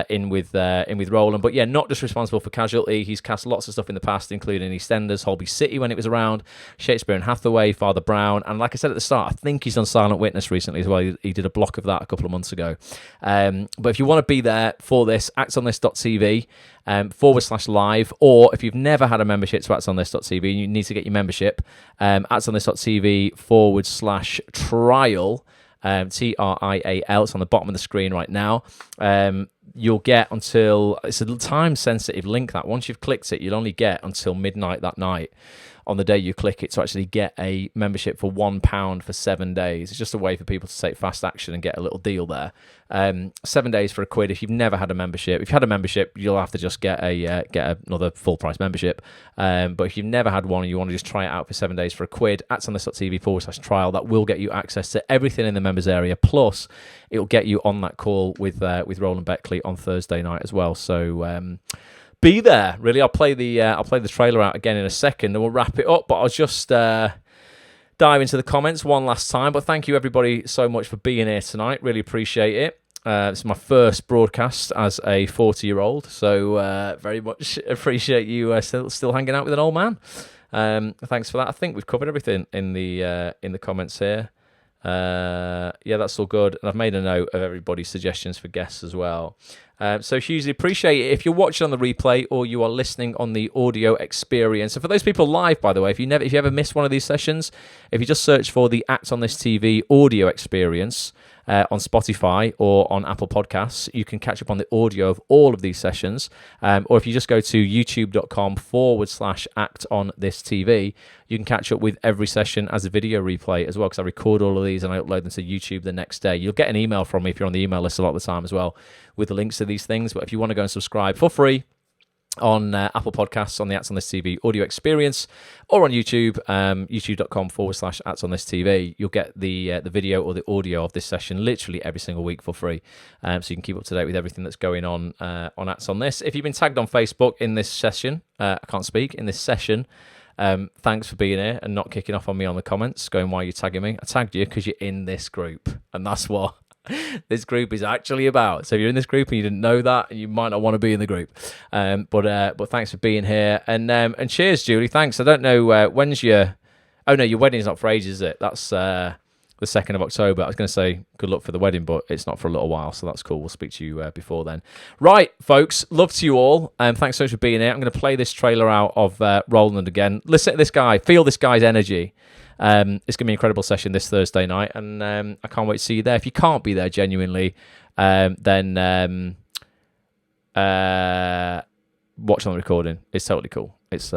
in with Rowland. But yeah, not just responsible for Casualty. He's cast lots of stuff in the past, including EastEnders, Holby City when it was around, Shakespeare and Hathaway, Father Brown, and like I said at the start, I think he's done Silent Witness recently as well. He did a block of that a couple of months ago. But if you want to be there for this, actsonthis.tv /live, or if you've never had a membership to actsonthis.tv, you need to get your membership, actsonthis.tv /trial, TRIAL. It's on the bottom of the screen right now. You'll get until, it's a time-sensitive link, that once you've clicked it, you'll only get until midnight that night on the day you click it to actually get a membership for £1 for 7 days. It's just a way for people to take fast action and get a little deal there. 7 days for £1 if you've never had a membership. If you've had a membership, you'll have to just get another full price membership. But if you've never had one and you want to just try it out for 7 days for £1, actsonthis.tv /trial, that will get you access to everything in the members area. Plus, it'll get you on that call with Rowland Beckley on Thursday night as well. So be there, really. I'll play the trailer out again in a second, and we'll wrap it up. But I'll just dive into the comments one last time. But thank you everybody so much for being here tonight. Really appreciate it. This is my first broadcast as a 40-year-old, so very much appreciate you still hanging out with an old man. Thanks for that. I think we've covered everything in the comments here. Yeah, that's all good. And I've made a note of everybody's suggestions for guests as well. So hugely appreciate it if you're watching on the replay or you are listening on the audio experience. And for those people live, by the way, if you ever missed one of these sessions, if you just search for the Act on This TV audio experience on Spotify or on Apple Podcasts, you can catch up on the audio of all of these sessions. Or if you just go to youtube.com/Act on This TV, you can catch up with every session as a video replay as well, because I record all of these and I upload them to YouTube the next day. You'll get an email from me if you're on the email list a lot of the time as well with the links to these things. But if you want to go and subscribe for free on Apple Podcasts on the Acts on This TV audio experience, or on YouTube, youtube.com/Acts on This TV, you'll get the video or the audio of this session literally every single week for free. So you can keep up to date with everything that's going on Acts on This. If you've been tagged on Facebook in this session, in this session, thanks for being here and not kicking off on me on the comments, going, why are you tagging me? I tagged you because you're in this group, and that's what this group is actually about. So if you're in this group and you didn't know that, you might not want to be in the group. But thanks for being here, and cheers, Julie. Thanks. I don't know when's your. Oh no, your wedding's not for ages, is it? That's the 2nd of October. I was going to say good luck for the wedding, but it's not for a little while, so that's cool. We'll speak to you before then. Right, folks, love to you all. Thanks so much for being here. I'm going to play this trailer out of Rowland again. Listen to this guy. Feel this guy's energy. It's going to be an incredible session this Thursday night, and I can't wait to see you there. If you can't be there genuinely, then watch on the recording. It's totally cool. It's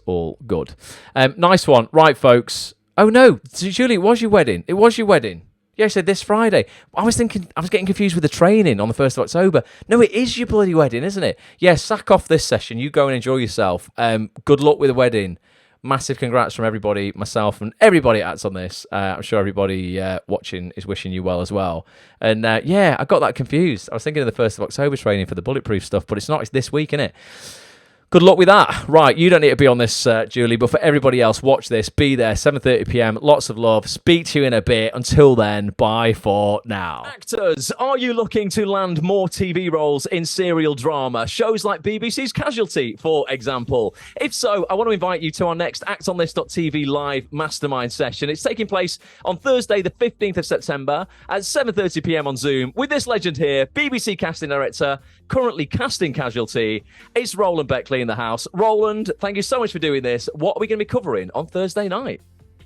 all good. Nice one. Right, folks. Oh, no, Julie, it was your wedding. It was your wedding. Yeah, I said this Friday. I was getting confused with the training on the 1st of October. No, it is your bloody wedding, isn't it? Yeah, sack off this session. You go and enjoy yourself. Good luck with the wedding. Massive congrats from everybody, myself and everybody at Acts on This. I'm sure everybody watching is wishing you well as well. And yeah, I got that confused. I was thinking of the 1st of October training for the bulletproof stuff, but it's not. It's this week, isn't it? Good luck with that. Right, you don't need to be on this, Julie, but for everybody else, watch this. Be there, 7:30 p.m. Lots of love. Speak to you in a bit. Until then, bye for now. Actors, are you looking to land more TV roles in serial drama? Shows like BBC's Casualty, for example. If so, I want to invite you to our next actonthis.tv live mastermind session. It's taking place on Thursday, the 15th of September at 7:30 p.m. on Zoom with this legend here, BBC casting director, currently casting Casualty. It's Rowland Beckley in the house. Rowland, thank you so much for doing this. What are we going to be covering on Thursday night?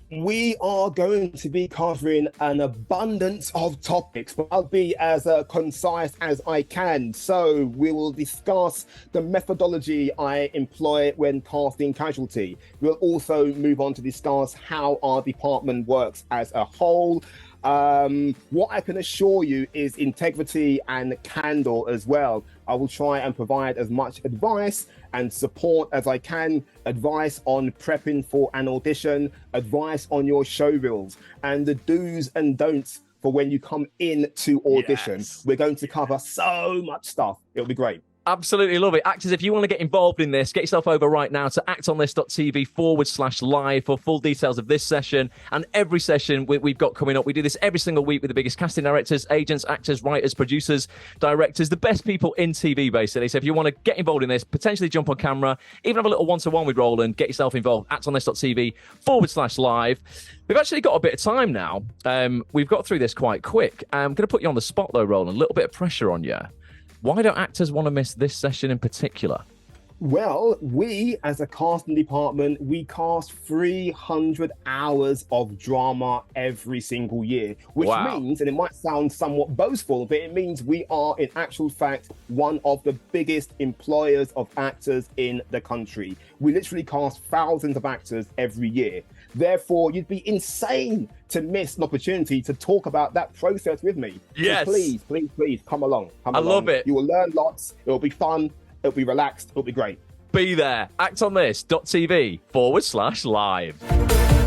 We are going to be covering an abundance of topics, but I'll be as concise as I can. So we will discuss the methodology I employ when casting Casualty. We'll also move on to discuss how our department works as a whole. What I can assure you is integrity and candor as well. I will try and provide as much advice and support as I can, advice on prepping for an audition, advice on your show reels, and the do's and don'ts for when you come in to audition. Yes. We're going to cover so much stuff. It'll be great. Absolutely love it. Actors, if you want to get involved in this, get yourself over right now to actonthis.tv/live for full details of this session and every session we've got coming up. We do this every single week with the biggest casting directors, agents, actors, writers, producers, directors, the best people in TV, basically. So if you want to get involved in this, potentially jump on camera, even have a little one-to-one with Rowland, get yourself involved, actonthis.tv/live. We've actually got a bit of time now. We've got through this quite quick. I'm going to put you on the spot, though, Rowland. A little bit of pressure on you. Why don't actors want to miss this session in particular? Well, we as a casting department, we cast 300 hours of drama every single year, which means, and it might sound somewhat boastful, but it means we are in actual fact one of the biggest employers of actors in the country. We literally cast thousands of actors every year. Therefore, you'd be insane to miss an opportunity to talk about that process with me. Yes. So please, come along. I love it. You will learn lots. It'll be fun. It'll be relaxed. It'll be great. Be there. Actonthis.tv/live.